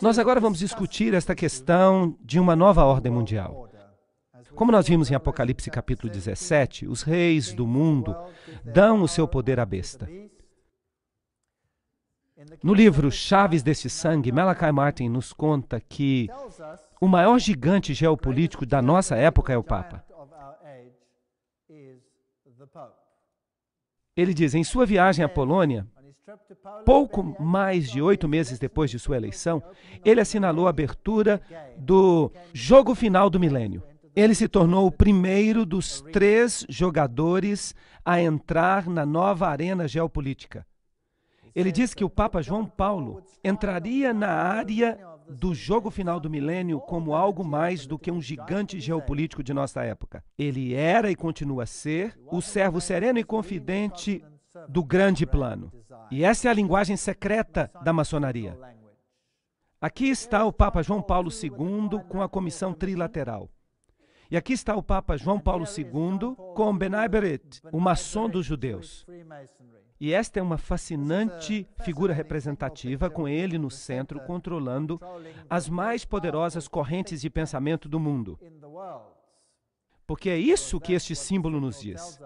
Nós agora vamos discutir esta questão de uma nova ordem mundial. Como nós vimos em Apocalipse capítulo 17, os reis do mundo dão o seu poder à besta. No livro Chaves desse Sangue, Malachi Martin nos conta que o maior gigante geopolítico da nossa época é o Papa. Ele diz, em sua viagem à Polônia, pouco mais de 8 meses depois de sua eleição, ele assinalou a abertura do jogo final do milênio. Ele se tornou o primeiro dos 3 jogadores a entrar na nova arena geopolítica. Ele diz que o Papa João Paulo entraria na área do jogo final do milênio como algo mais do que um gigante geopolítico de nossa época. Ele era e continua a ser o servo sereno e confidente do grande plano. E essa é a linguagem secreta da maçonaria. Aqui está o Papa João Paulo II com a comissão trilateral. E aqui está o Papa João Paulo II com B'nai B'rith, o maçom dos judeus. E esta é uma fascinante figura representativa, com ele no centro, controlando as mais poderosas correntes de pensamento do mundo. Porque é isso que este símbolo nos diz.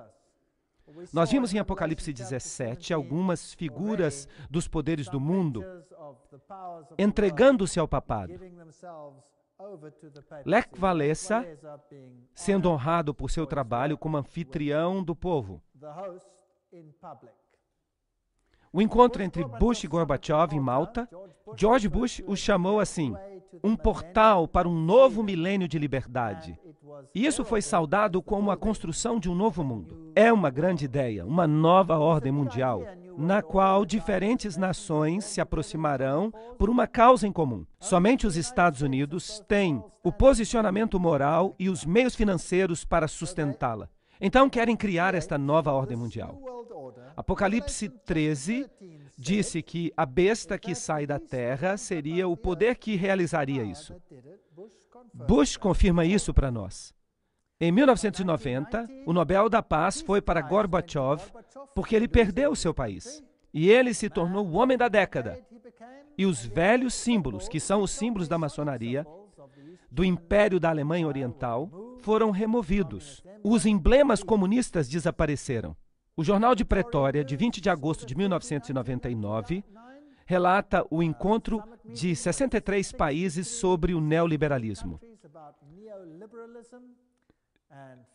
Nós vimos em Apocalipse 17 algumas figuras dos poderes do mundo entregando-se ao papado. Lech Walesa, sendo honrado por seu trabalho como anfitrião do povo. O encontro entre Bush e Gorbachev em Malta, George Bush o chamou assim, um portal para um novo milênio de liberdade. E isso foi saudado como a construção de um novo mundo. É uma grande ideia, uma nova ordem mundial, na qual diferentes nações se aproximarão por uma causa em comum. Somente os Estados Unidos têm o posicionamento moral e os meios financeiros para sustentá-la. Então querem criar esta nova ordem mundial. Apocalipse 13 disse que a besta que sai da terra seria o poder que realizaria isso. Bush confirma isso para nós. Em 1990, o Nobel da Paz foi para Gorbachev porque ele perdeu o seu país. E ele se tornou o homem da década. E os velhos símbolos, que são os símbolos da maçonaria, do Império da Alemanha Oriental, foram removidos. Os emblemas comunistas desapareceram. O Jornal de Pretória, de 20 de agosto de 1999, relata o encontro de 63 países sobre o neoliberalismo.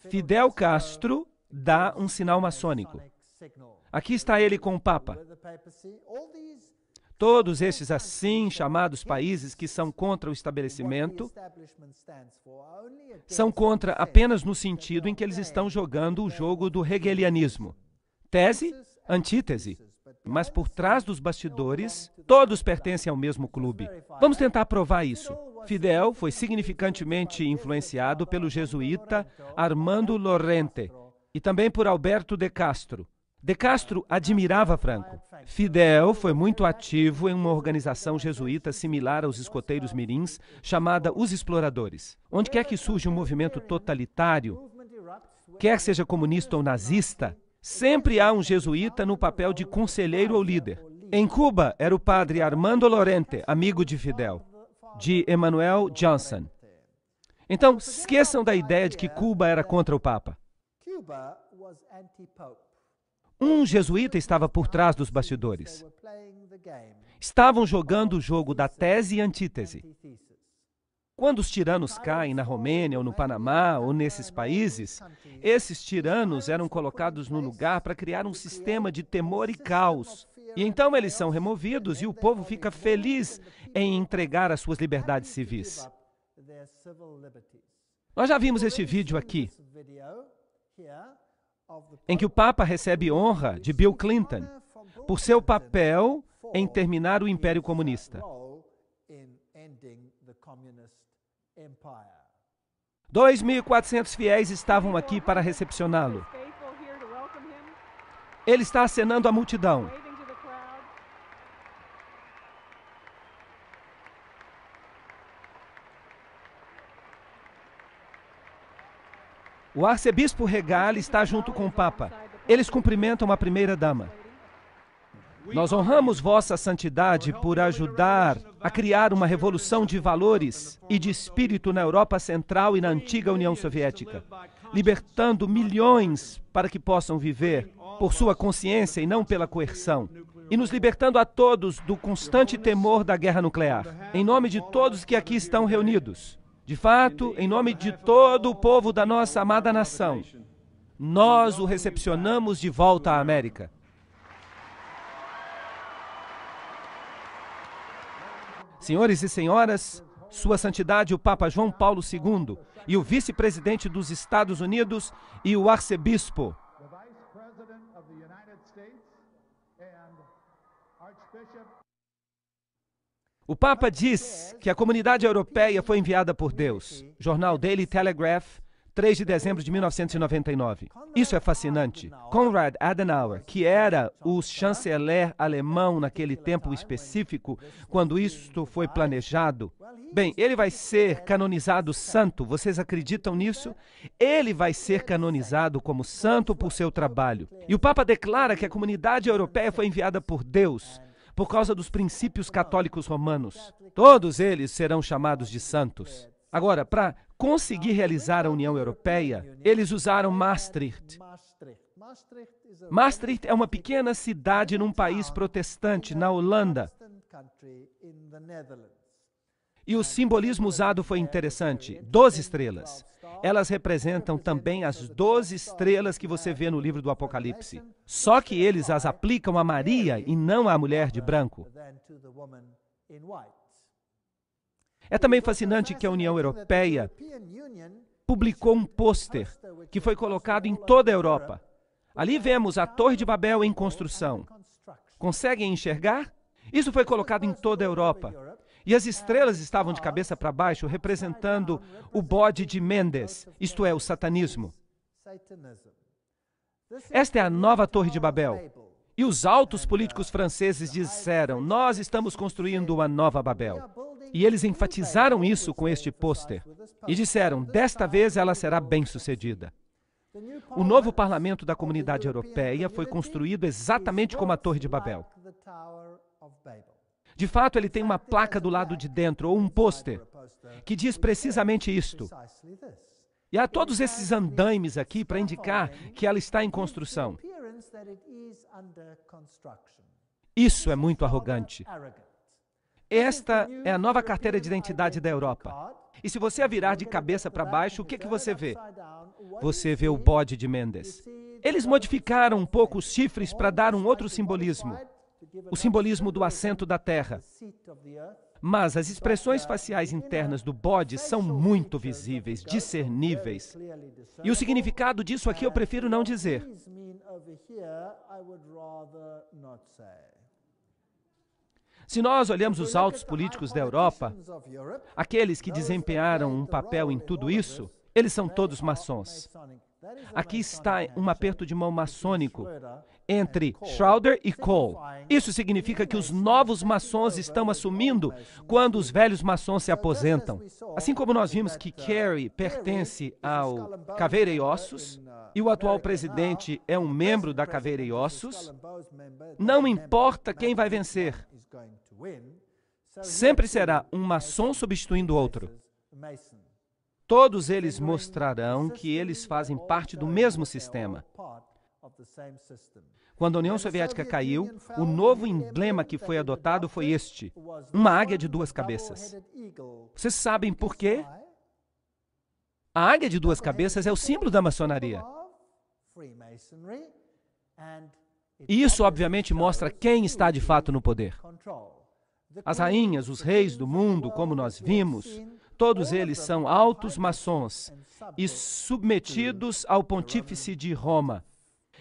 Fidel Castro dá um sinal maçônico. Aqui está ele com o Papa. Todos esses assim chamados países que são contra o estabelecimento são contra apenas no sentido em que eles estão jogando o jogo do hegelianismo. Tese, antítese. Mas por trás dos bastidores, todos pertencem ao mesmo clube. Vamos tentar provar isso. Fidel foi significantemente influenciado pelo jesuíta Armando Lorente e também por Alberto de Castro. De Castro admirava Franco. Fidel foi muito ativo em uma organização jesuíta similar aos escoteiros mirins, chamada Os Exploradores. Onde quer que surja um movimento totalitário, quer seja comunista ou nazista, sempre há um jesuíta no papel de conselheiro ou líder. Em Cuba, era o padre Armando Lorente, amigo de Fidel, de Emmanuel Johnson. Então, esqueçam da ideia de que Cuba era contra o Papa. Um jesuíta estava por trás dos bastidores. Estavam jogando o jogo da tese e antítese. Quando os tiranos caem na Romênia ou no Panamá ou nesses países, esses tiranos eram colocados no lugar para criar um sistema de temor e caos. E então eles são removidos e o povo fica feliz em entregar as suas liberdades civis. Nós já vimos este vídeo aqui, em que o Papa recebe honra de Bill Clinton por seu papel em terminar o Império Comunista. 2.400 fiéis estavam aqui para recepcioná-lo. Ele está acenando à multidão. O arcebispo Regal está junto com o Papa. Eles cumprimentam a primeira-dama. Nós honramos vossa santidade por ajudar a criar uma revolução de valores e de espírito na Europa Central e na antiga União Soviética, libertando milhões para que possam viver por sua consciência e não pela coerção, e nos libertando a todos do constante temor da guerra nuclear. Em nome de todos que aqui estão reunidos, de fato, em nome de todo o povo da nossa amada nação, nós o recepcionamos de volta à América. Senhores e senhoras, Sua Santidade o Papa João Paulo II e o vice-presidente dos Estados Unidos e o arcebispo. O Papa diz que a comunidade europeia foi enviada por Deus. Jornal Daily Telegraph, 3 de dezembro de 1999. Isso é fascinante. Konrad Adenauer, que era o chanceler alemão naquele tempo específico, quando isto foi planejado, bem, ele vai ser canonizado santo. Vocês acreditam nisso? Ele vai ser canonizado como santo por seu trabalho. E o Papa declara que a comunidade europeia foi enviada por Deus, por causa dos princípios católicos romanos. Todos eles serão chamados de santos. Agora, para conseguir realizar a União Europeia, eles usaram Maastricht. Maastricht é uma pequena cidade num país protestante, na Holanda. E o simbolismo usado foi interessante. 12 estrelas. Elas representam também as 12 estrelas que você vê no livro do Apocalipse. Só que eles as aplicam a Maria e não à mulher de branco. É também fascinante que a União Europeia publicou um pôster que foi colocado em toda a Europa. Ali vemos a Torre de Babel em construção. Conseguem enxergar? Isso foi colocado em toda a Europa. E as estrelas estavam de cabeça para baixo, representando o bode de Mendes, isto é, o satanismo. Esta é a nova Torre de Babel. E os altos políticos franceses disseram: nós estamos construindo uma nova Babel. E eles enfatizaram isso com este pôster. E disseram: desta vez ela será bem-sucedida. O novo parlamento da Comunidade Europeia foi construído exatamente como a Torre de Babel. De fato, ele tem uma placa do lado de dentro, ou um pôster, que diz precisamente isto. E há todos esses andaimes aqui para indicar que ela está em construção. Isso é muito arrogante. Esta é a nova carteira de identidade da Europa. E se você a virar de cabeça para baixo, o que você vê? Você vê o bode de Mendes. Eles modificaram um pouco os chifres para dar um outro simbolismo. O simbolismo do assento da terra. Mas as expressões faciais internas do bode são muito visíveis, discerníveis. E o significado disso aqui eu prefiro não dizer. Se nós olhamos os altos políticos da Europa, aqueles que desempenharam um papel em tudo isso, eles são todos maçons. Aqui está um aperto de mão maçônico entre Schroeder e Kohl. Isso significa que os novos maçons estão assumindo quando os velhos maçons se aposentam. Assim como nós vimos que Kerry pertence ao Caveira e Ossos, e o atual presidente é um membro da Caveira e Ossos, não importa quem vai vencer. Sempre será um maçom substituindo outro. Todos eles mostrarão que eles fazem parte do mesmo sistema. Quando a União Soviética caiu, o novo emblema que foi adotado foi este: uma águia de duas cabeças. Vocês sabem por quê? A águia de duas cabeças é o símbolo da maçonaria. E isso, obviamente, mostra quem está de fato no poder. As rainhas, os reis do mundo, como nós vimos, todos eles são altos maçons e submetidos ao pontífice de Roma.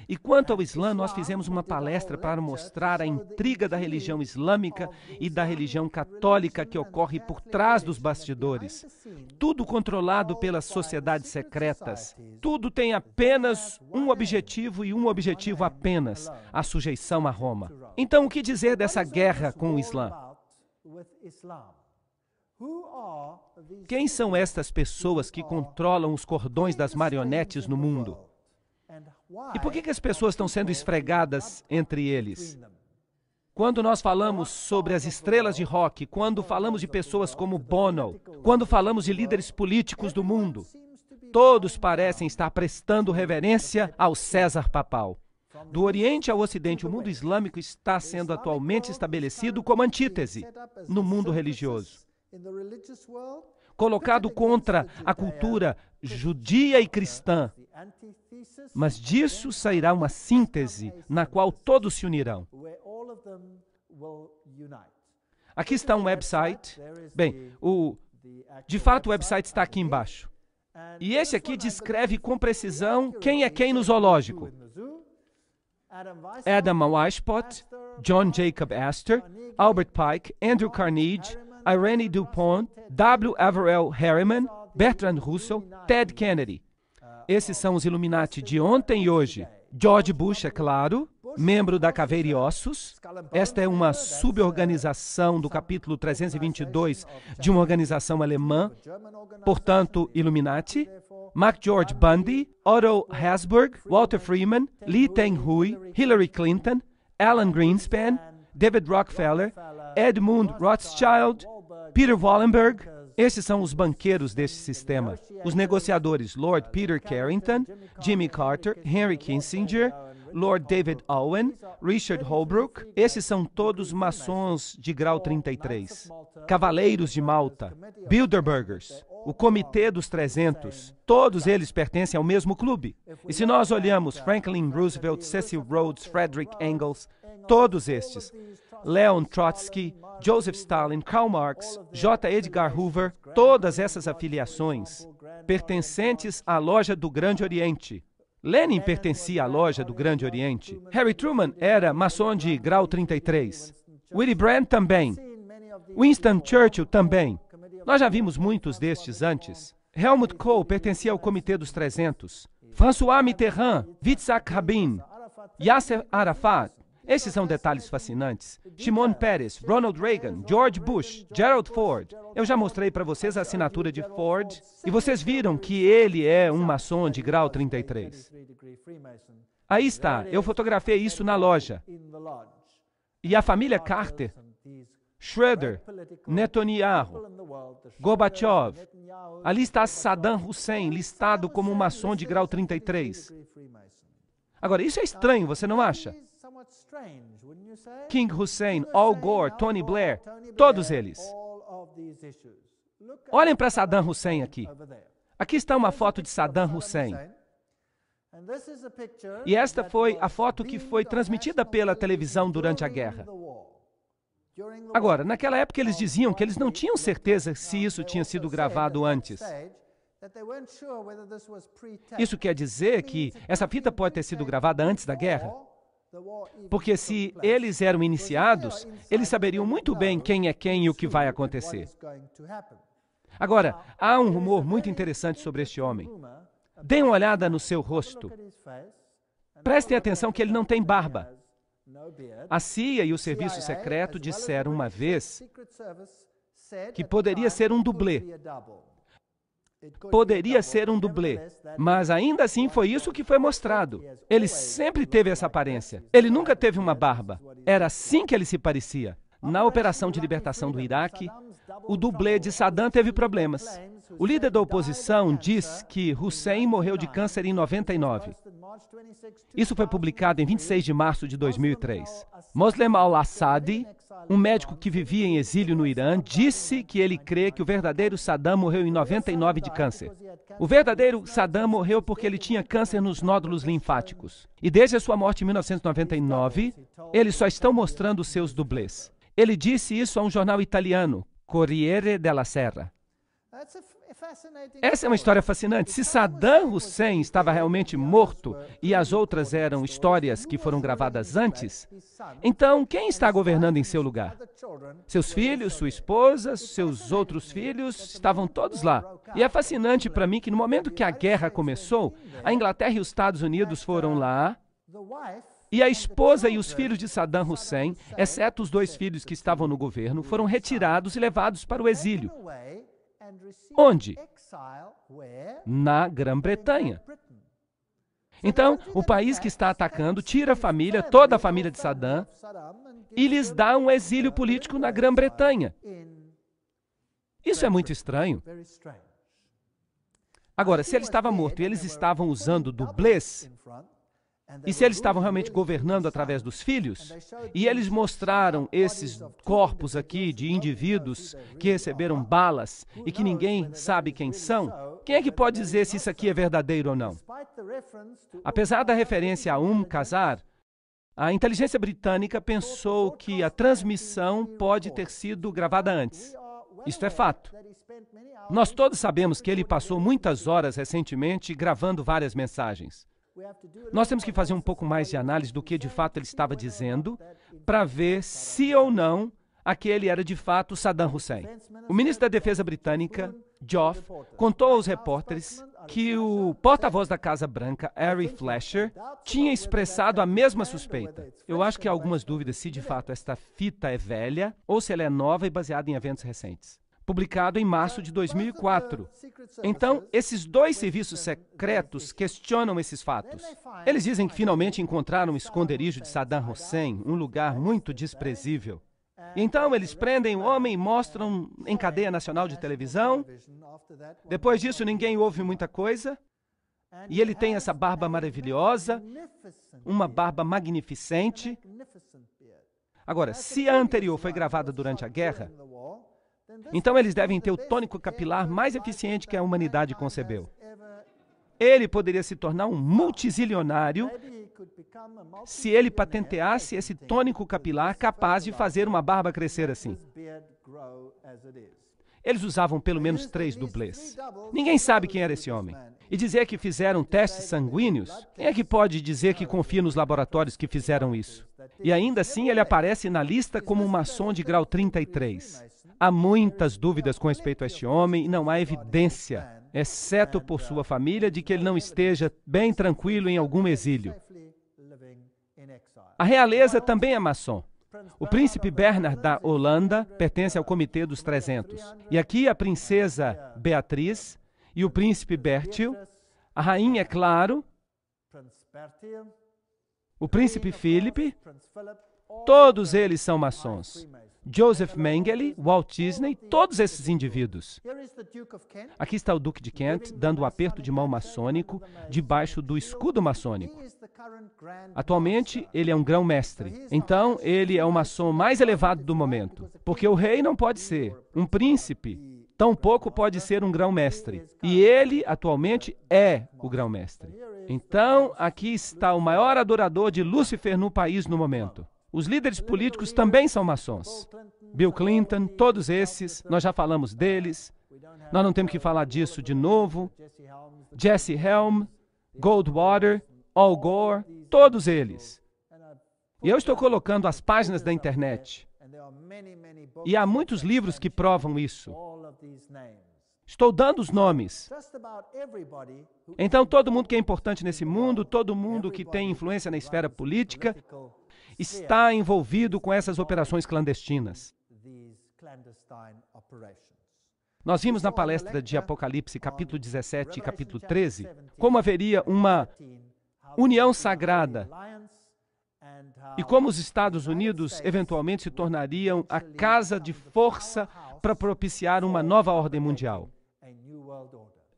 E quanto ao Islã, nós fizemos uma palestra para mostrar a intriga da religião islâmica e da religião católica que ocorre por trás dos bastidores. Tudo controlado pelas sociedades secretas. Tudo tem apenas um objetivo e um objetivo apenas: a sujeição a Roma. Então, o que dizer dessa guerra com o Islã? Quem são estas pessoas que controlam os cordões das marionetes no mundo? E por que as pessoas estão sendo esfregadas entre eles? Quando nós falamos sobre as estrelas de rock, quando falamos de pessoas como Bono, quando falamos de líderes políticos do mundo, todos parecem estar prestando reverência ao César papal. Do Oriente ao Ocidente, o mundo islâmico está sendo atualmente estabelecido como antítese no mundo religioso, colocado contra a cultura judia e cristã. Mas disso sairá uma síntese na qual todos se unirão. Aqui está um website. Bem, de fato o website está aqui embaixo. E esse aqui descreve com precisão quem é quem no zoológico. Adam Weishaupt, John Jacob Astor, Albert Pike, Andrew Carnegie, Irene Dupont, W. Averell Harriman, Bertrand Russell, Ted Kennedy. Esses são os Illuminati de ontem e hoje. George Bush, é claro, membro da Caveira e Ossos. Esta é uma suborganização do capítulo 322 de uma organização alemã, portanto, Illuminati. Mark George Bundy, Otto Habsburg, Walter Freeman, Lee Teng-hui, Hillary Clinton, Alan Greenspan, David Rockefeller, Edmund Rothschild, Peter Wallenberg. Esses são os banqueiros deste sistema. Os negociadores, Lord Peter Carrington, Jimmy Carter, Henry Kissinger, Lord David Owen, Richard Holbrooke. Esses são todos maçons de grau 33. Cavaleiros de Malta, Bilderbergers, o Comitê dos 300. Todos eles pertencem ao mesmo clube. E se nós olhamos Franklin Roosevelt, Cecil Rhodes, Frederick Engels, todos estes, Leon Trotsky, Joseph Stalin, Karl Marx, J. Edgar Hoover, todas essas afiliações pertencentes à Loja do Grande Oriente. Lenin pertencia à Loja do Grande Oriente. Harry Truman era maçom de grau 33. Willy Brandt também. Winston Churchill também. Nós já vimos muitos destes antes. Helmut Kohl pertencia ao Comitê dos 300. François Mitterrand, Yitzhak Rabin, Yasser Arafat. Esses são detalhes fascinantes. Shimon Peres, Ronald Reagan, George Bush, Gerald Ford. Eu já mostrei para vocês a assinatura de Ford e vocês viram que ele é um maçom de grau 33. Aí está, eu fotografei isso na loja. E a família Carter, Schroeder, Netanyahu, Gorbachev. Ali está Saddam Hussein, listado como um maçom de grau 33. Agora, isso é estranho, você não acha? King Hussein, Al Gore, Tony Blair, todos eles. Olhem para Saddam Hussein aqui. Aqui está uma foto de Saddam Hussein. E esta foi a foto que foi transmitida pela televisão durante a guerra. Agora, naquela época eles diziam que eles não tinham certeza se isso tinha sido gravado antes. Isso quer dizer que essa fita pode ter sido gravada antes da guerra? Porque se eles eram iniciados, eles saberiam muito bem quem é quem e o que vai acontecer. Agora, há um rumor muito interessante sobre este homem. Deem uma olhada no seu rosto. Prestem atenção que ele não tem barba. A CIA e o Serviço Secreto disseram uma vez que poderia ser um dublê. Poderia ser um dublê, mas ainda assim foi isso que foi mostrado. Ele sempre teve essa aparência. Ele nunca teve uma barba. Era assim que ele se parecia. Na operação de libertação do Iraque, o dublê de Saddam teve problemas. O líder da oposição diz que Hussein morreu de câncer em 99. Isso foi publicado em 26 de março de 2003. Moslem al-Assadi, um médico que vivia em exílio no Irã, disse que ele crê que o verdadeiro Saddam morreu em 99 de câncer. O verdadeiro Saddam morreu porque ele tinha câncer nos nódulos linfáticos. E desde a sua morte em 1999, eles só estão mostrando seus dublês. Ele disse isso a um jornal italiano, Corriere della Sera. Essa é uma história fascinante. Se Saddam Hussein estava realmente morto e as outras eram histórias que foram gravadas antes, então quem está governando em seu lugar? Seus filhos, sua esposa, seus outros filhos, estavam todos lá. E é fascinante para mim que no momento que a guerra começou, a Inglaterra e os Estados Unidos foram lá, e a esposa e os filhos de Saddam Hussein, exceto os 2 filhos que estavam no governo, foram retirados e levados para o exílio. Onde? Na Grã-Bretanha. Então, o país que está atacando tira a família, toda a família de Saddam, e lhes dá um exílio político na Grã-Bretanha. Isso é muito estranho. Agora, se ele estava morto e eles estavam usando dublês, e se eles estavam realmente governando através dos filhos, e eles mostraram esses corpos aqui de indivíduos que receberam balas e que ninguém sabe quem são, quem é que pode dizer se isso aqui é verdadeiro ou não? Apesar da referência a Qasar, a inteligência britânica pensou que a transmissão pode ter sido gravada antes. Isto é fato. Nós todos sabemos que ele passou muitas horas recentemente gravando várias mensagens. Nós temos que fazer um pouco mais de análise do que de fato ele estava dizendo para ver se ou não aquele era de fato Saddam Hussein. O ministro da Defesa britânica, Geoff, contou aos repórteres que o porta-voz da Casa Branca, Ari Fleischer, tinha expressado a mesma suspeita. Eu acho que há algumas dúvidas se de fato esta fita é velha ou se ela é nova e baseada em eventos recentes. Publicado em março de 2004. Então, esses dois serviços secretos questionam esses fatos. Eles dizem que finalmente encontraram o esconderijo de Saddam Hussein, um lugar muito desprezível. Então, eles prendem o homem e mostram em cadeia nacional de televisão. Depois disso, ninguém ouve muita coisa. E ele tem essa barba maravilhosa, uma barba magnificente. Agora, se a anterior foi gravada durante a guerra, então eles devem ter o tônico capilar mais eficiente que a humanidade concebeu. Ele poderia se tornar um multizilionário se ele patenteasse esse tônico capilar capaz de fazer uma barba crescer assim. Eles usavam pelo menos 3 dublês. Ninguém sabe quem era esse homem. E dizer que fizeram testes sanguíneos, quem é que pode dizer que confia nos laboratórios que fizeram isso? E ainda assim ele aparece na lista como um maçom de grau 33. Há muitas dúvidas com respeito a este homem e não há evidência, exceto por sua família, de que ele não esteja bem tranquilo em algum exílio. A realeza também é maçom. O príncipe Bernard da Holanda pertence ao Comitê dos 300. E aqui a princesa Beatriz e o príncipe Bertil, a rainha, é claro, o príncipe Philip, todos eles são maçons. Joseph Mengele, Walt Disney, todos esses indivíduos. Aqui está o Duque de Kent dando um aperto de mão maçônico debaixo do escudo maçônico. Atualmente, ele é um grão-mestre. Então, ele é o maçom mais elevado do momento. Porque o rei não pode ser. Um príncipe tampouco pode ser um grão-mestre. E ele, atualmente, é o grão-mestre. Então, aqui está o maior adorador de Lúcifer no país no momento. Os líderes políticos também são maçons. Bill Clinton, todos esses, nós já falamos deles. Nós não temos que falar disso de novo. Jesse Helm, Goldwater, Al Gore, todos eles. E eu estou colocando as páginas da internet. E há muitos livros que provam isso. Estou dando os nomes. Então, todo mundo que é importante nesse mundo, todo mundo que tem influência na esfera política, está envolvido com essas operações clandestinas. Nós vimos na palestra de Apocalipse, capítulo 17 e capítulo 13, como haveria uma união sagrada e como os Estados Unidos eventualmente se tornariam a casa de força para propiciar uma nova ordem mundial.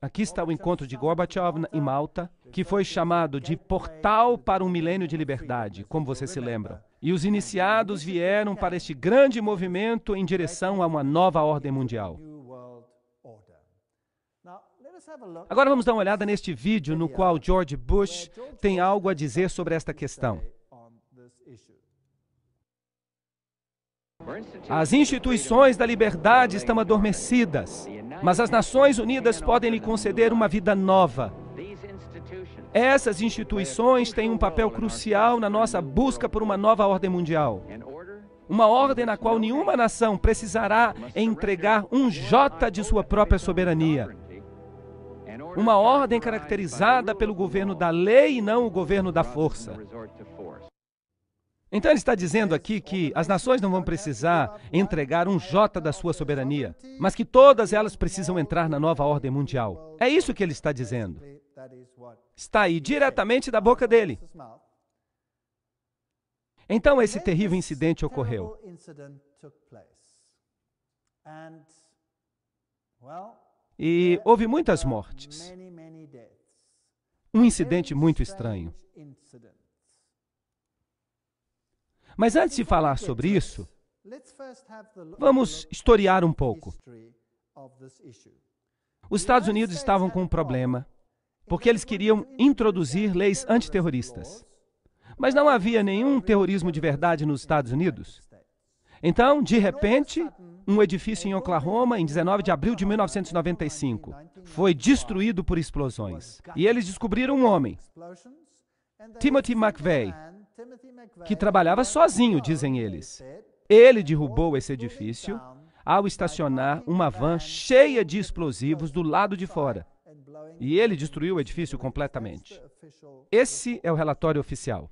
Aqui está o encontro de Gorbachev em Malta, que foi chamado de Portal para um Milênio de Liberdade, como vocês se lembram. E os iniciados vieram para este grande movimento em direção a uma nova ordem mundial. Agora vamos dar uma olhada neste vídeo no qual George Bush tem algo a dizer sobre esta questão. As instituições da liberdade estão adormecidas, mas as Nações Unidas podem lhe conceder uma vida nova. Essas instituições têm um papel crucial na nossa busca por uma nova ordem mundial. Uma ordem na qual nenhuma nação precisará entregar um jota de sua própria soberania. Uma ordem caracterizada pelo governo da lei e não o governo da força. Então ele está dizendo aqui que as nações não vão precisar entregar um jota da sua soberania, mas que todas elas precisam entrar na nova ordem mundial. É isso que ele está dizendo. Está aí diretamente da boca dele. Então esse terrível incidente ocorreu. E houve muitas mortes. Um incidente muito estranho. Mas antes de falar sobre isso, vamos historiar um pouco. Os Estados Unidos estavam com um problema, porque eles queriam introduzir leis antiterroristas. Mas não havia nenhum terrorismo de verdade nos Estados Unidos. Então, de repente, um edifício em Oklahoma, em 19 de abril de 1995, foi destruído por explosões. E eles descobriram um homem, Timothy McVeigh, que trabalhava sozinho, dizem eles. Ele derrubou esse edifício ao estacionar uma van cheia de explosivos do lado de fora. E ele destruiu o edifício completamente. Esse é o relatório oficial.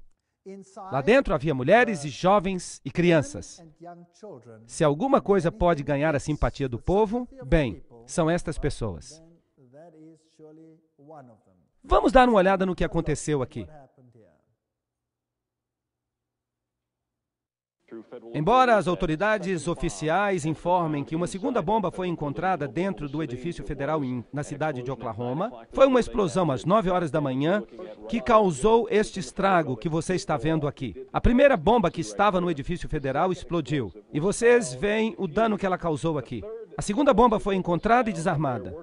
Lá dentro havia mulheres e jovens e crianças. Se alguma coisa pode ganhar a simpatia do povo, bem, são estas pessoas. Vamos dar uma olhada no que aconteceu aqui. Embora as autoridades oficiais informem que uma segunda bomba foi encontrada dentro do edifício federal na cidade de Oklahoma, foi uma explosão às 9 horas da manhã que causou este estrago que você está vendo aqui. A primeira bomba que estava no edifício federal explodiu, e vocês veem o dano que ela causou aqui. A segunda bomba foi encontrada e desarmada.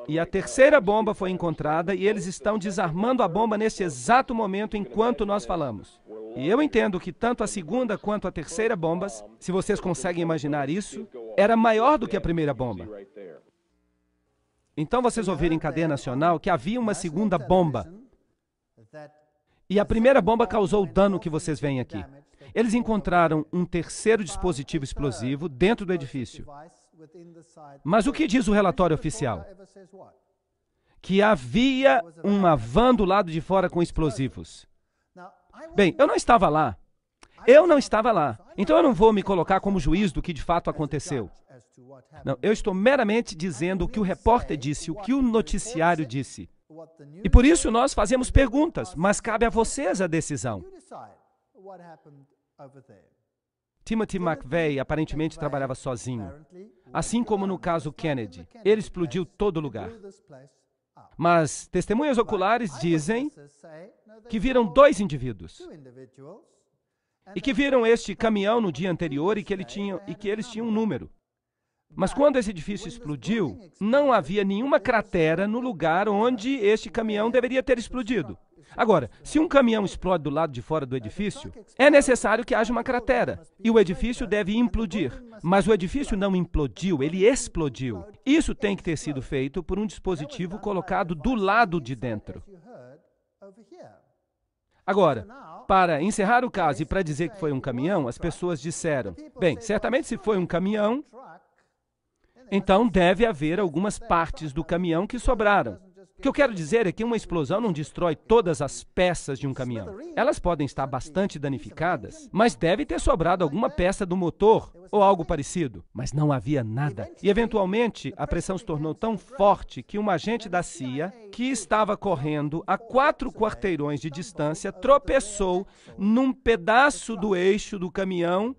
E a terceira bomba foi encontrada e eles estão desarmando a bomba neste exato momento enquanto nós falamos. E eu entendo que tanto a segunda quanto a terceira bombas, se vocês conseguem imaginar isso, era maior do que a primeira bomba. Então vocês ouviram em cadeia nacional que havia uma segunda bomba. E a primeira bomba causou o dano que vocês veem aqui. Eles encontraram um terceiro dispositivo explosivo dentro do edifício. Mas o que diz o relatório oficial? Que havia uma van do lado de fora com explosivos. Bem, eu não estava lá. Então eu não vou me colocar como juiz do que de fato aconteceu. Não, eu estou meramente dizendo o que o repórter disse, o que o noticiário disse. E por isso nós fazemos perguntas, mas cabe a vocês a decisão. Timothy McVeigh aparentemente trabalhava sozinho, assim como no caso Kennedy. Ele explodiu todo lugar. Mas testemunhas oculares dizem que viram dois indivíduos e que viram este caminhão no dia anterior e que eles tinham um número. Mas quando esse edifício explodiu, não havia nenhuma cratera no lugar onde este caminhão deveria ter explodido. Agora, se um caminhão explode do lado de fora do edifício, é necessário que haja uma cratera e o edifício deve implodir. Mas o edifício não implodiu, ele explodiu. Isso tem que ter sido feito por um dispositivo colocado do lado de dentro. Agora, para encerrar o caso e para dizer que foi um caminhão, as pessoas disseram, bem, certamente se foi um caminhão, então deve haver algumas partes do caminhão que sobraram. O que eu quero dizer é que uma explosão não destrói todas as peças de um caminhão. Elas podem estar bastante danificadas, mas deve ter sobrado alguma peça do motor ou algo parecido. Mas não havia nada. E, eventualmente, a pressão se tornou tão forte que um agente da CIA, que estava correndo a 4 quarteirões de distância, tropeçou num pedaço do eixo do caminhão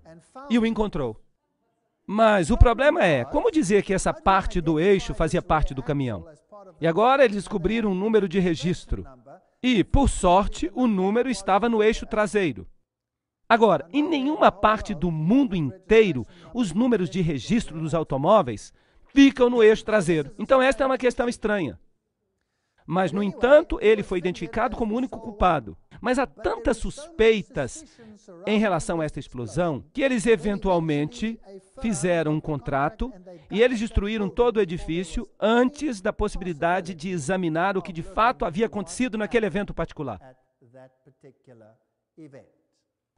e o encontrou. Mas o problema é, como dizer que essa parte do eixo fazia parte do caminhão? E agora eles descobriram um número de registro. E, por sorte, o número estava no eixo traseiro. Agora, em nenhuma parte do mundo inteiro, os números de registro dos automóveis ficam no eixo traseiro. Então, esta é uma questão estranha. Mas, no entanto, ele foi identificado como o único culpado. Mas há tantas suspeitas em relação a esta explosão que eles eventualmente fizeram um contrato e eles destruíram todo o edifício antes da possibilidade de examinar o que de fato havia acontecido naquele evento particular.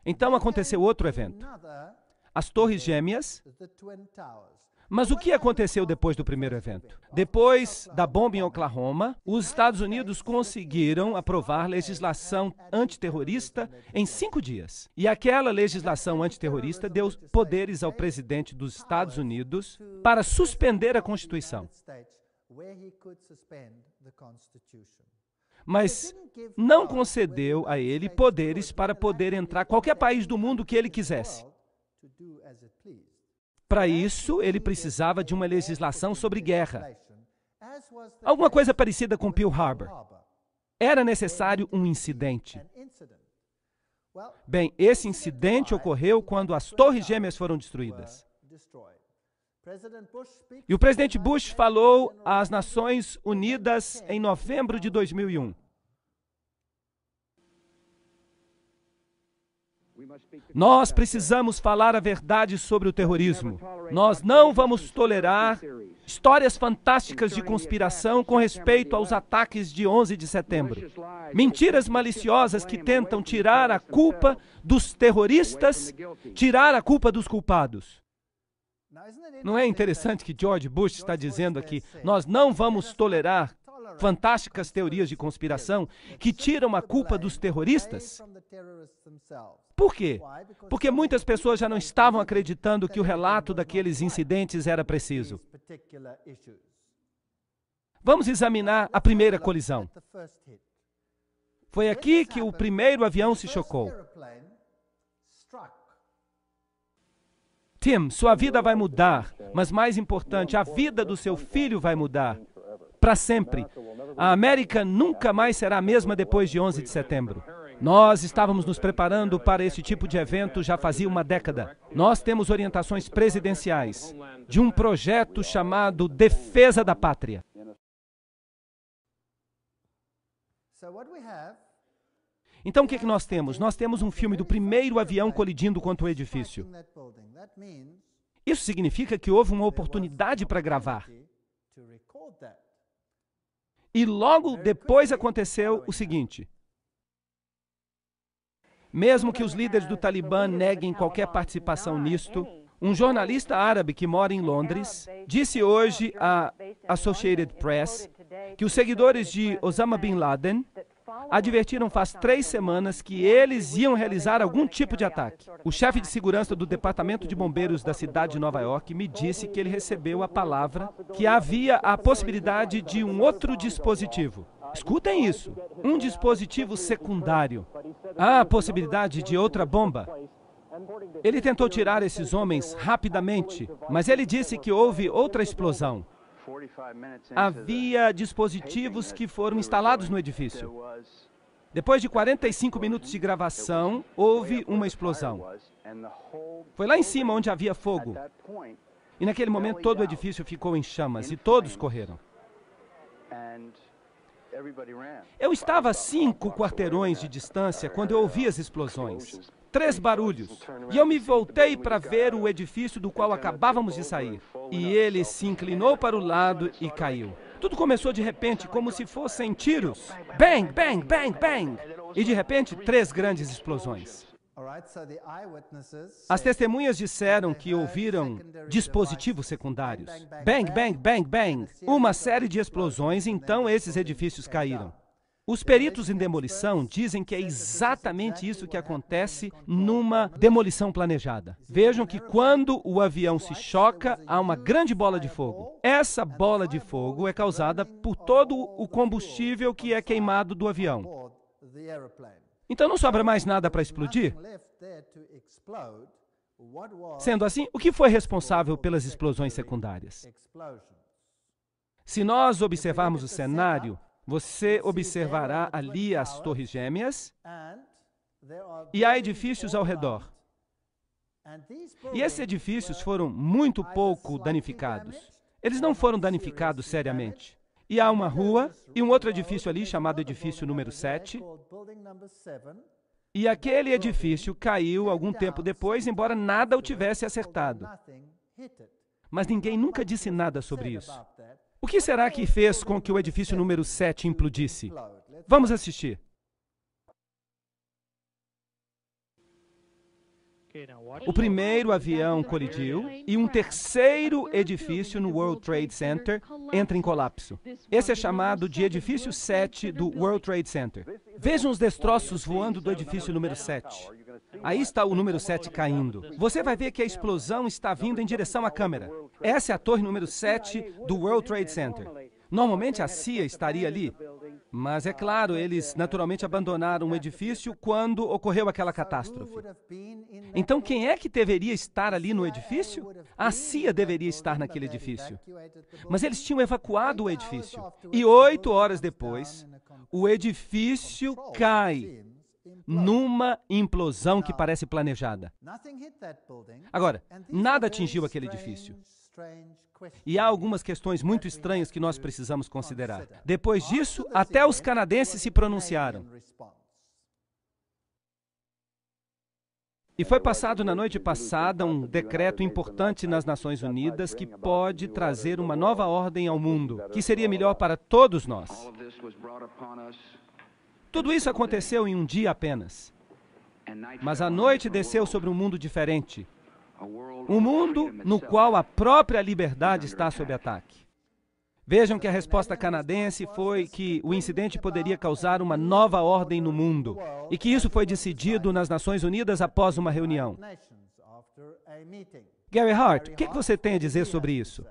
Então aconteceu outro evento. As Torres Gêmeas. Mas o que aconteceu depois do primeiro evento? Depois da bomba em Oklahoma, os Estados Unidos conseguiram aprovar legislação antiterrorista em 5 dias. E aquela legislação antiterrorista deu poderes ao presidente dos Estados Unidos para suspender a Constituição. mas não concedeu a ele poderes para poder entrar em qualquer país do mundo que ele quisesse. Para isso, ele precisava de uma legislação sobre guerra. Alguma coisa parecida com Pearl Harbor. Era necessário um incidente. Bem, esse incidente ocorreu quando as Torres Gêmeas foram destruídas. E o presidente Bush falou às Nações Unidas em novembro de 2001. Nós precisamos falar a verdade sobre o terrorismo. Nós não vamos tolerar histórias fantásticas de conspiração com respeito aos ataques de 11 de setembro. Mentiras maliciosas que tentam tirar a culpa dos terroristas, tirar a culpa dos culpados. Não é interessante que George Bush está dizendo aqui, nós não vamos tolerar fantásticas teorias de conspiração que tiram a culpa dos terroristas? Por quê? Porque muitas pessoas já não estavam acreditando que o relato daqueles incidentes era preciso. Vamos examinar a primeira colisão. Foi aqui que o primeiro avião se chocou. Tim, sua vida vai mudar, mas mais importante, a vida do seu filho vai mudar. Para sempre. A América nunca mais será a mesma depois de 11 de setembro. Nós estávamos nos preparando para esse tipo de evento já fazia uma década. Nós temos orientações presidenciais de um projeto chamado Defesa da Pátria. Então, o que nós temos? Nós temos um filme do primeiro avião colidindo contra o edifício. Isso significa que houve uma oportunidade para gravar. E logo depois aconteceu o seguinte. Mesmo que os líderes do Talibã neguem qualquer participação nisto, um jornalista árabe que mora em Londres disse hoje à Associated Press que os seguidores de Osama Bin Laden advertiram faz 3 semanas que eles iam realizar algum tipo de ataque. O chefe de segurança do Departamento de Bombeiros da cidade de Nova York me disse que ele recebeu a palavra que havia a possibilidade de um outro dispositivo. Escutem isso, um dispositivo secundário. Há a possibilidade de outra bomba. Ele tentou tirar esses homens rapidamente, mas ele disse que houve outra explosão. Havia dispositivos que foram instalados no edifício. Depois de 45 minutos de gravação, houve uma explosão. Foi lá em cima onde havia fogo. E naquele momento todo o edifício ficou em chamas e todos correram. Eu estava a 5 quarteirões de distância quando eu ouvi as explosões. 3 barulhos. E eu me voltei para ver o edifício do qual acabávamos de sair. E ele se inclinou para o lado e caiu. Tudo começou de repente, como se fossem tiros. Bang, bang, bang, bang. E de repente, 3 grandes explosões. As testemunhas disseram que ouviram dispositivos secundários. Bang, bang, bang, bang. Uma série de explosões, então esses edifícios caíram. Os peritos em demolição dizem que é exatamente isso que acontece numa demolição planejada. Vejam que quando o avião se choca, há uma grande bola de fogo. Essa bola de fogo é causada por todo o combustível que é queimado do avião. Então não sobra mais nada para explodir? Sendo assim, o que foi responsável pelas explosões secundárias? Se nós observarmos o cenário, você observará ali as Torres Gêmeas e há edifícios ao redor. E esses edifícios foram muito pouco danificados. Eles não foram danificados seriamente. E há uma rua e um outro edifício ali chamado edifício número 7. E aquele edifício caiu algum tempo depois, embora nada o tivesse acertado. Mas ninguém nunca disse nada sobre isso. O que será que fez com que o edifício número 7 implodisse? Vamos assistir. O primeiro avião colidiu e um terceiro edifício no World Trade Center entra em colapso. Esse é chamado de edifício 7 do World Trade Center. Vejam os destroços voando do edifício número 7. Aí está o número 7 caindo. Você vai ver que a explosão está vindo em direção à câmera. Essa é a torre número 7 do World Trade Center. Normalmente a CIA estaria ali. Mas é claro, eles naturalmente abandonaram o edifício quando ocorreu aquela catástrofe. Então, quem é que deveria estar ali no edifício? A CIA deveria estar naquele edifício. Mas eles tinham evacuado o edifício. E 8 horas depois, o edifício cai numa implosão que parece planejada. Agora, nada atingiu aquele edifício. E há algumas questões muito estranhas que nós precisamos considerar. Depois disso, até os canadenses se pronunciaram. E foi passado na noite passada um decreto importante nas Nações Unidas que pode trazer uma nova ordem ao mundo, que seria melhor para todos nós. Tudo isso aconteceu em um dia apenas. Mas a noite desceu sobre um mundo diferente. Um mundo no qual a própria liberdade está sob ataque. Vejam que a resposta canadense foi que o incidente poderia causar uma nova ordem no mundo e que isso foi decidido nas Nações Unidas após uma reunião. Gary Hart, o que você tem a dizer sobre isso?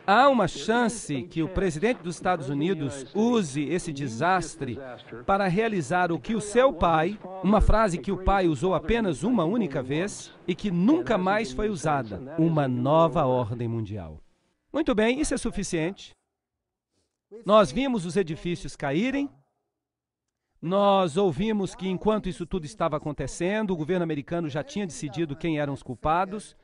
Há uma chance que o presidente dos Estados Unidos use esse desastre para realizar o que o seu pai, uma frase que o pai usou apenas uma única vez e que nunca mais foi usada, uma nova ordem mundial. Muito bem, isso é suficiente. Nós vimos os edifícios caírem, nós ouvimos que enquanto isso tudo estava acontecendo, o governo americano já tinha decidido quem eram os culpados.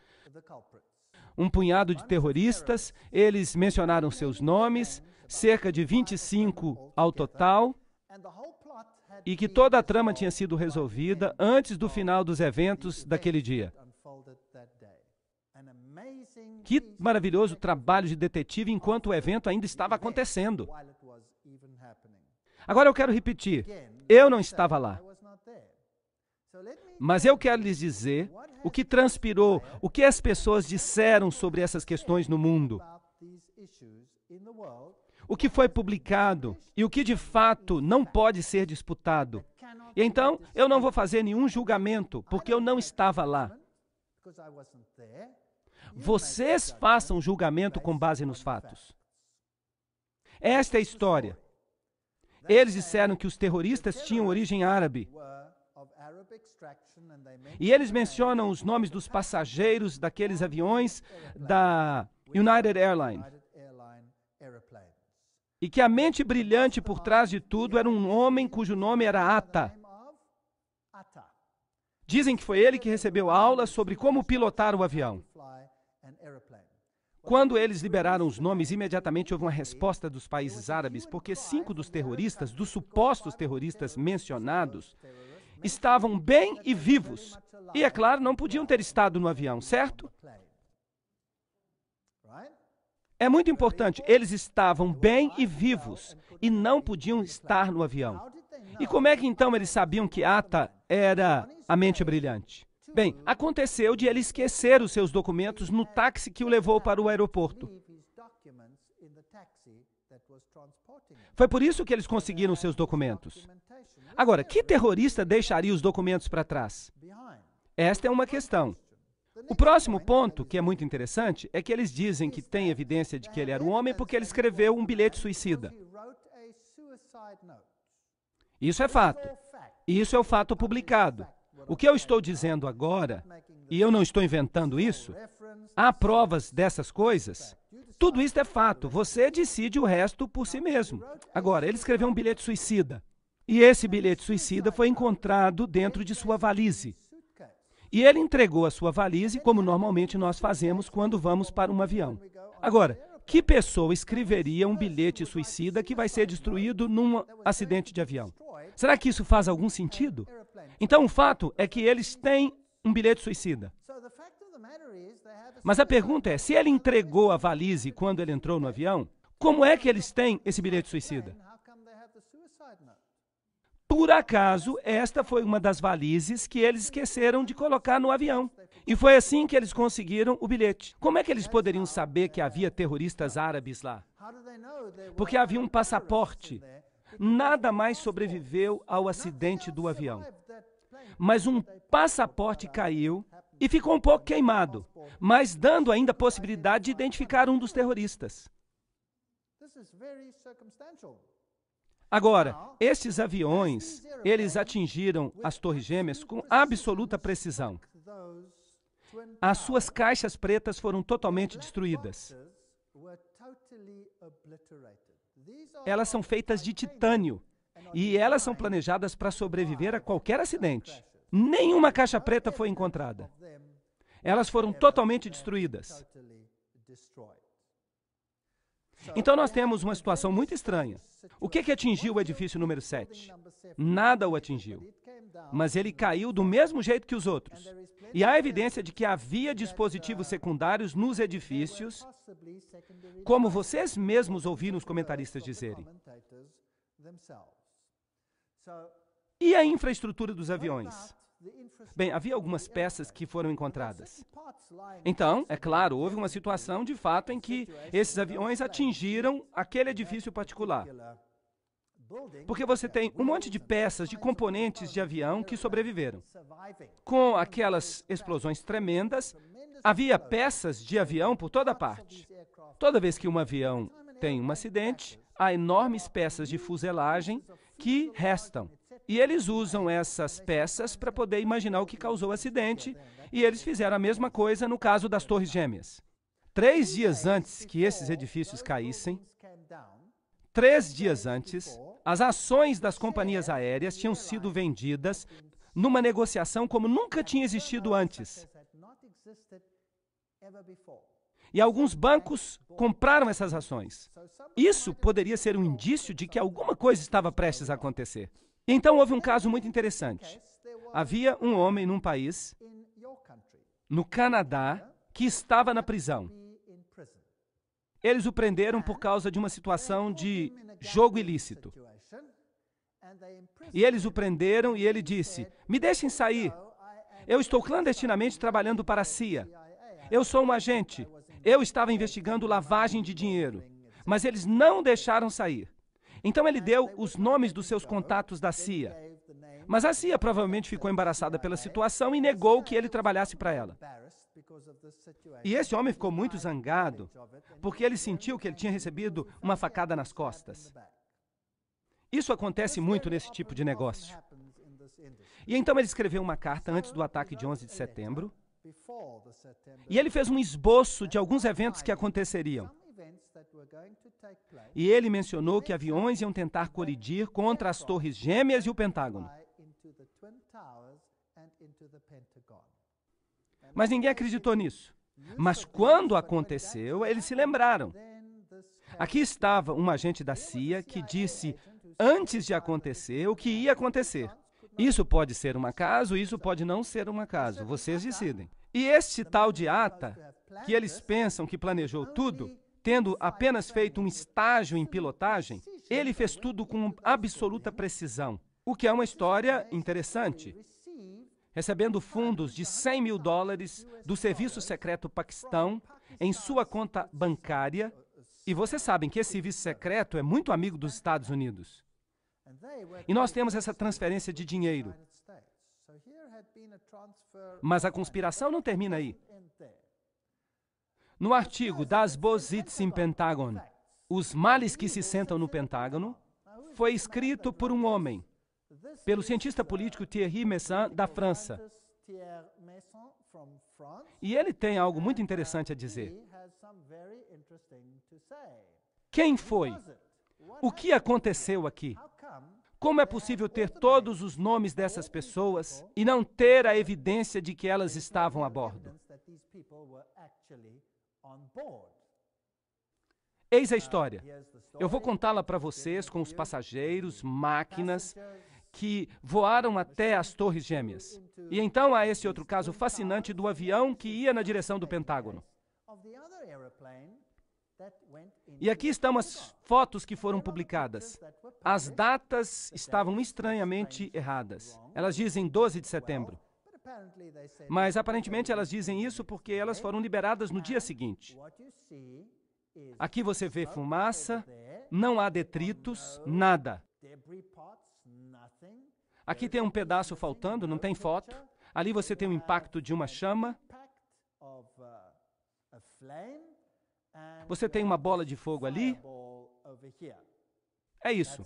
Um punhado de terroristas, eles mencionaram seus nomes, cerca de 25 ao total, e que toda a trama tinha sido resolvida antes do final dos eventos daquele dia. Que maravilhoso trabalho de detetive enquanto o evento ainda estava acontecendo. Agora eu quero repetir, eu não estava lá. Mas eu quero lhes dizer o que transpirou, o que as pessoas disseram sobre essas questões no mundo, o que foi publicado e o que de fato não pode ser disputado. E então, eu não vou fazer nenhum julgamento, porque eu não estava lá. Vocês façam julgamento com base nos fatos. Esta é a história. Eles disseram que os terroristas tinham origem árabe. E eles mencionam os nomes dos passageiros daqueles aviões da United Airlines. E que a mente brilhante por trás de tudo era um homem cujo nome era Atta. Dizem que foi ele que recebeu aula sobre como pilotar o avião. Quando eles liberaram os nomes, imediatamente houve uma resposta dos países árabes, porque 5 dos terroristas, dos supostos terroristas mencionados, estavam bem e vivos. E, é claro, não podiam ter estado no avião, certo? É muito importante, eles estavam bem e vivos e não podiam estar no avião. E como é que então eles sabiam que Atta era a mente brilhante? Bem, aconteceu de ele esquecer os seus documentos no táxi que o levou para o aeroporto. Foi por isso que eles conseguiram seus documentos. Agora, que terrorista deixaria os documentos para trás? Esta é uma questão. O próximo ponto, que é muito interessante, é que eles dizem que tem evidência de que ele era um homem porque ele escreveu um bilhete suicida. Isso é fato. Isso é o fato publicado. O que eu estou dizendo agora, e eu não estou inventando isso, há provas dessas coisas. Tudo isso é fato. Você decide o resto por si mesmo. Agora, ele escreveu um bilhete suicida. E esse bilhete suicida foi encontrado dentro de sua valise. E ele entregou a sua valise, como normalmente nós fazemos quando vamos para um avião. Agora, que pessoa escreveria um bilhete suicida que vai ser destruído num acidente de avião? Será que isso faz algum sentido? Então, o fato é que eles têm um bilhete suicida. Mas a pergunta é, se ele entregou a valise quando ele entrou no avião, como é que eles têm esse bilhete suicida? Por acaso, esta foi uma das valizes que eles esqueceram de colocar no avião. E foi assim que eles conseguiram o bilhete. Como é que eles poderiam saber que havia terroristas árabes lá? Porque havia um passaporte. Nada mais sobreviveu ao acidente do avião. Mas um passaporte caiu e ficou um pouco queimado, mas dando ainda a possibilidade de identificar um dos terroristas. Agora, estes aviões, eles atingiram as Torres Gêmeas com absoluta precisão. As suas caixas pretas foram totalmente destruídas. Elas são feitas de titânio e elas são planejadas para sobreviver a qualquer acidente. Nenhuma caixa preta foi encontrada. Elas foram totalmente destruídas. Então nós temos uma situação muito estranha. O que atingiu o edifício número 7? Nada o atingiu. Mas ele caiu do mesmo jeito que os outros. E há evidência de que havia dispositivos secundários nos edifícios, como vocês mesmos ouviram os comentaristas dizerem. E a infraestrutura dos aviões? Bem, havia algumas peças que foram encontradas. Então, é claro, houve uma situação de fato em que esses aviões atingiram aquele edifício particular. Porque você tem um monte de peças, de componentes de avião que sobreviveram. Com aquelas explosões tremendas, havia peças de avião por toda parte. Toda vez que um avião tem um acidente, há enormes peças de fuselagem que restam. E eles usam essas peças para poder imaginar o que causou o acidente, e eles fizeram a mesma coisa no caso das Torres Gêmeas. 3 dias antes que esses edifícios caíssem, 3 dias antes, as ações das companhias aéreas tinham sido vendidas numa negociação como nunca tinha existido antes. E alguns bancos compraram essas ações. Isso poderia ser um indício de que alguma coisa estava prestes a acontecer. Então houve um caso muito interessante. Havia um homem num país, no Canadá, que estava na prisão. Eles o prenderam por causa de uma situação de jogo ilícito. E eles o prenderam e ele disse: "Me deixem sair. Eu estou clandestinamente trabalhando para a CIA. Eu sou um agente. Eu estava investigando lavagem de dinheiro. Mas eles não deixaram sair." Então ele deu os nomes dos seus contatos da CIA. Mas a CIA provavelmente ficou embaraçada pela situação e negou que ele trabalhasse para ela. E esse homem ficou muito zangado, porque ele sentiu que ele tinha recebido uma facada nas costas. Isso acontece muito nesse tipo de negócio. E então ele escreveu uma carta antes do ataque de 11 de setembro, e ele fez um esboço de alguns eventos que aconteceriam. E ele mencionou que aviões iam tentar colidir contra as Torres Gêmeas e o Pentágono. Mas ninguém acreditou nisso. Mas quando aconteceu, eles se lembraram. Aqui estava um agente da CIA que disse, antes de acontecer, o que ia acontecer. Isso pode ser um acaso, isso pode não ser um acaso. Vocês decidem. E este tal de Atta, que eles pensam que planejou tudo, tendo apenas feito um estágio em pilotagem, ele fez tudo com absoluta precisão, o que é uma história interessante. Recebendo fundos de $100 mil do Serviço Secreto Paquistão em sua conta bancária, e vocês sabem que esse serviço secreto é muito amigo dos Estados Unidos. E nós temos essa transferência de dinheiro. Mas a conspiração não termina aí. No artigo Das Bositz im Pentagon, Os Males que se Sentam no Pentágono, foi escrito por um homem, pelo cientista político Thierry Meyssan, da França. E ele tem algo muito interessante a dizer. Quem foi? O que aconteceu aqui? Como é possível ter todos os nomes dessas pessoas e não ter a evidência de que elas estavam a bordo? Eis a história. Eu vou contá-la para vocês com os passageiros, máquinas que voaram até as Torres Gêmeas. E então há esse outro caso fascinante do avião que ia na direção do Pentágono. E aqui estão as fotos que foram publicadas. As datas estavam estranhamente erradas. Elas dizem 12 de setembro. Mas aparentemente elas dizem isso porque elas foram liberadas no dia seguinte. Aqui você vê fumaça, não há detritos, nada. Aqui tem um pedaço faltando, não tem foto. Ali você tem o impacto de uma chama. Você tem uma bola de fogo ali. É isso.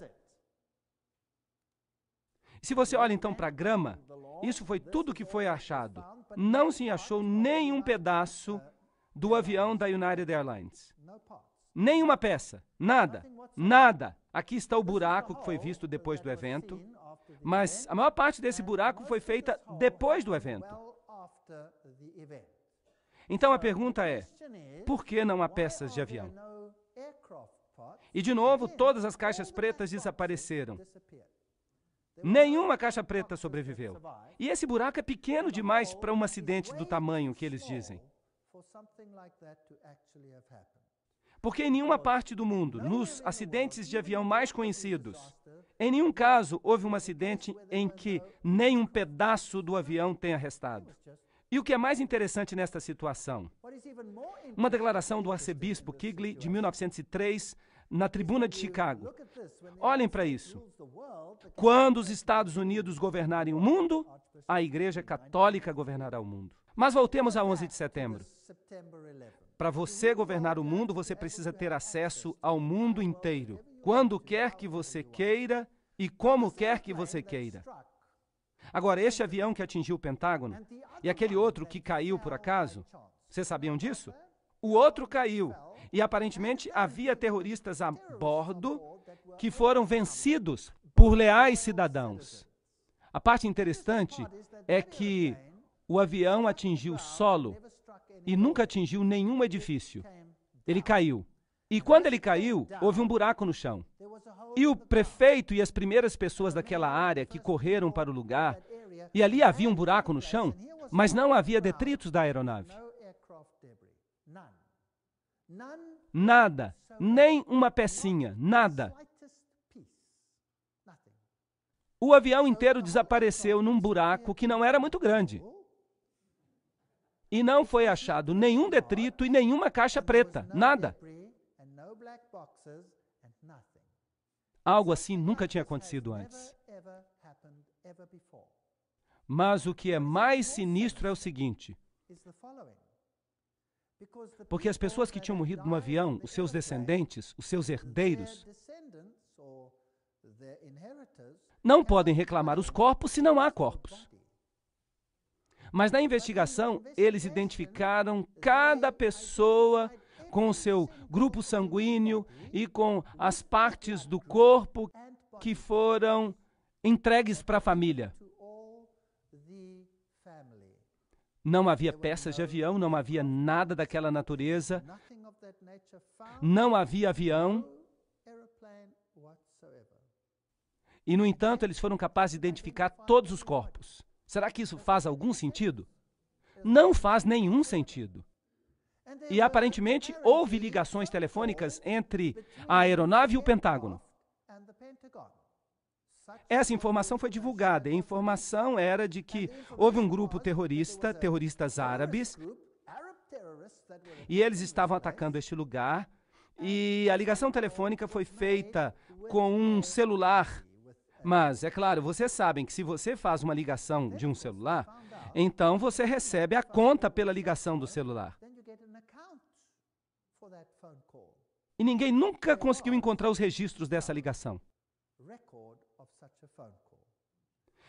Se você olha então para a grama, isso foi tudo que foi achado. Não se achou nenhum pedaço do avião da United Airlines. Nenhuma peça. Nada. Nada. Aqui está o buraco que foi visto depois do evento. Mas a maior parte desse buraco foi feita depois do evento. Então a pergunta é, por que não há peças de avião? E de novo, todas as caixas pretas desapareceram. Nenhuma caixa preta sobreviveu. E esse buraco é pequeno demais para um acidente do tamanho que eles dizem. Porque em nenhuma parte do mundo, nos acidentes de avião mais conhecidos, em nenhum caso houve um acidente em que nem um pedaço do avião tenha restado. E o que é mais interessante nesta situação? Uma declaração do arcebispo Quigley, de 1903, na Tribuna de Chicago. Olhem para isso. Quando os Estados Unidos governarem o mundo, a Igreja Católica governará o mundo. Mas voltemos a 11 de setembro. Para você governar o mundo, você precisa ter acesso ao mundo inteiro, quando quer que você queira e como quer que você queira. Agora, este avião que atingiu o Pentágono e aquele outro que caiu por acaso, vocês sabiam disso? O outro caiu e aparentemente havia terroristas a bordo que foram vencidos por leais cidadãos. A parte interessante é que o avião atingiu o solo e nunca atingiu nenhum edifício. Ele caiu. E quando ele caiu, houve um buraco no chão. E o prefeito e as primeiras pessoas daquela área que correram para o lugar, e ali havia um buraco no chão, mas não havia detritos da aeronave. Nada, nem uma pecinha, nada. O avião inteiro desapareceu num buraco que não era muito grande. E não foi achado nenhum detrito e nenhuma caixa preta, nada. Algo assim nunca tinha acontecido antes. Mas o que é mais sinistro é o seguinte: porque as pessoas que tinham morrido no avião, os seus descendentes, os seus herdeiros, não podem reclamar os corpos se não há corpos. Mas na investigação, eles identificaram cada pessoa com o seu grupo sanguíneo e com as partes do corpo que foram entregues para a família. Não havia peças de avião, não havia nada daquela natureza, não havia avião. E, no entanto, eles foram capazes de identificar todos os corpos. Será que isso faz algum sentido? Não faz nenhum sentido. E, aparentemente, houve ligações telefônicas entre a aeronave e o Pentágono. Essa informação foi divulgada. A informação era de que houve um grupo terrorista, terroristas árabes, e eles estavam atacando este lugar, e a ligação telefônica foi feita com um celular. Mas, é claro, vocês sabem que se você faz uma ligação de um celular, então você recebe a conta pela ligação do celular. E ninguém nunca conseguiu encontrar os registros dessa ligação.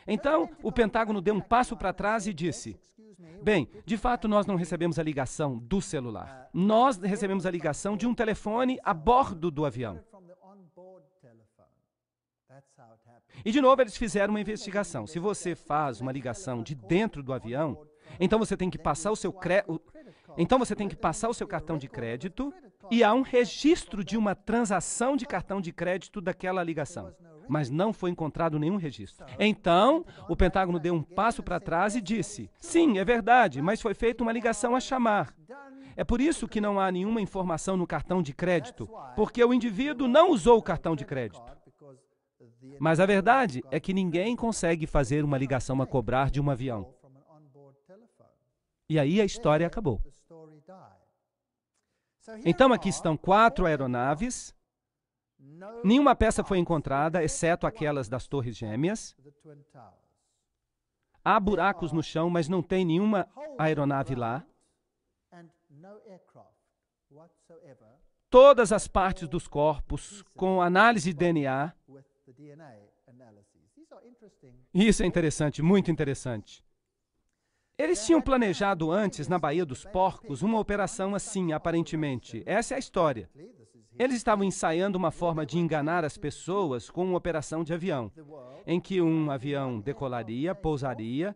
Então, o Pentágono deu um passo para trás e disse: bem, de fato nós não recebemos a ligação do celular. Nós recebemos a ligação de um telefone a bordo do avião. E, de novo, eles fizeram uma investigação. Se você faz uma ligação de dentro do avião, então você tem que passar o seu cartão de crédito e há um registro de uma transação de cartão de crédito daquela ligação. Mas não foi encontrado nenhum registro. Então, o Pentágono deu um passo para trás e disse: sim, é verdade, mas foi feita uma ligação a chamar. É por isso que não há nenhuma informação no cartão de crédito, porque o indivíduo não usou o cartão de crédito. Mas a verdade é que ninguém consegue fazer uma ligação a cobrar de um avião. E aí a história acabou. Então aqui estão 4 aeronaves. Nenhuma peça foi encontrada, exceto aquelas das Torres Gêmeas. Há buracos no chão, mas não tem nenhuma aeronave lá. Todas as partes dos corpos, com análise de DNA, Isso é interessante, muito interessante. Eles tinham planejado antes, na Baía dos Porcos, uma operação assim, aparentemente. Essa é a história. Eles estavam ensaiando uma forma de enganar as pessoas com uma operação de avião, em que um avião decolaria, pousaria,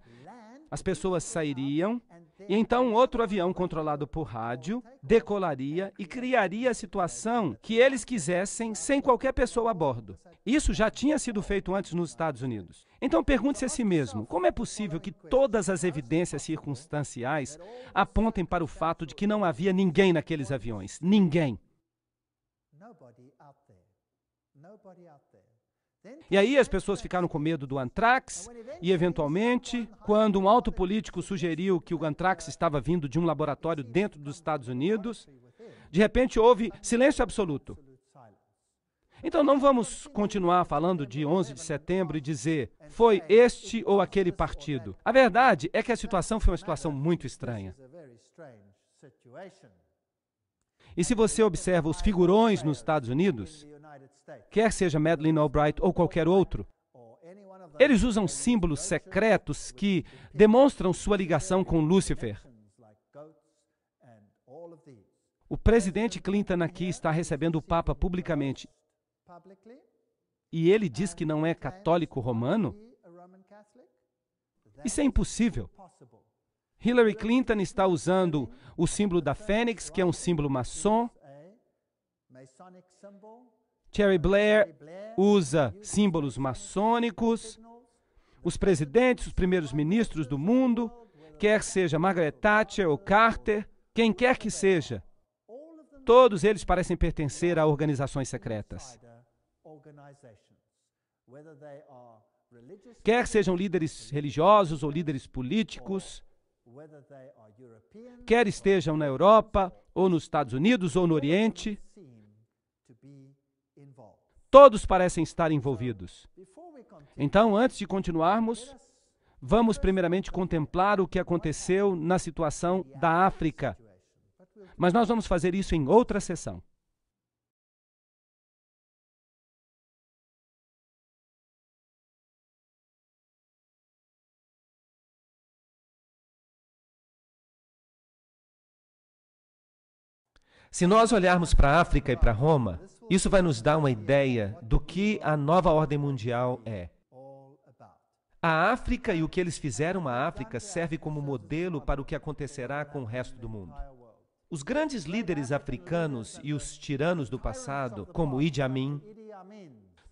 as pessoas sairiam, e então outro avião controlado por rádio decolaria e criaria a situação que eles quisessem sem qualquer pessoa a bordo. Isso já tinha sido feito antes nos Estados Unidos. Então pergunte-se a si mesmo, como é possível que todas as evidências circunstanciais apontem para o fato de que não havia ninguém naqueles aviões? Ninguém. E aí as pessoas ficaram com medo do antrax e, eventualmente, quando um alto político sugeriu que o antrax estava vindo de um laboratório dentro dos Estados Unidos, de repente houve silêncio absoluto. Então não vamos continuar falando de 11 de setembro e dizer foi este ou aquele partido. A verdade é que a situação foi uma situação muito estranha. E se você observa os figurões nos Estados Unidos, quer seja Madeleine Albright ou qualquer outro, eles usam símbolos secretos que demonstram sua ligação com Lúcifer. O presidente Clinton aqui está recebendo o Papa publicamente. E ele diz que não é católico romano? Isso é impossível. Hillary Clinton está usando o símbolo da Fênix, que é um símbolo maçom. Tony Blair usa símbolos maçônicos. Os presidentes, os primeiros ministros do mundo, quer seja Margaret Thatcher ou Carter, quem quer que seja, todos eles parecem pertencer a organizações secretas. Quer sejam líderes religiosos ou líderes políticos, quer estejam na Europa, ou nos Estados Unidos, ou no Oriente, todos parecem estar envolvidos. Então, antes de continuarmos, vamos primeiramente contemplar o que aconteceu na situação da África. Mas nós vamos fazer isso em outra sessão. Se nós olharmos para a África e para Roma, isso vai nos dar uma ideia do que a nova ordem mundial é. A África e o que eles fizeram à África serve como modelo para o que acontecerá com o resto do mundo. Os grandes líderes africanos e os tiranos do passado, como Idi Amin,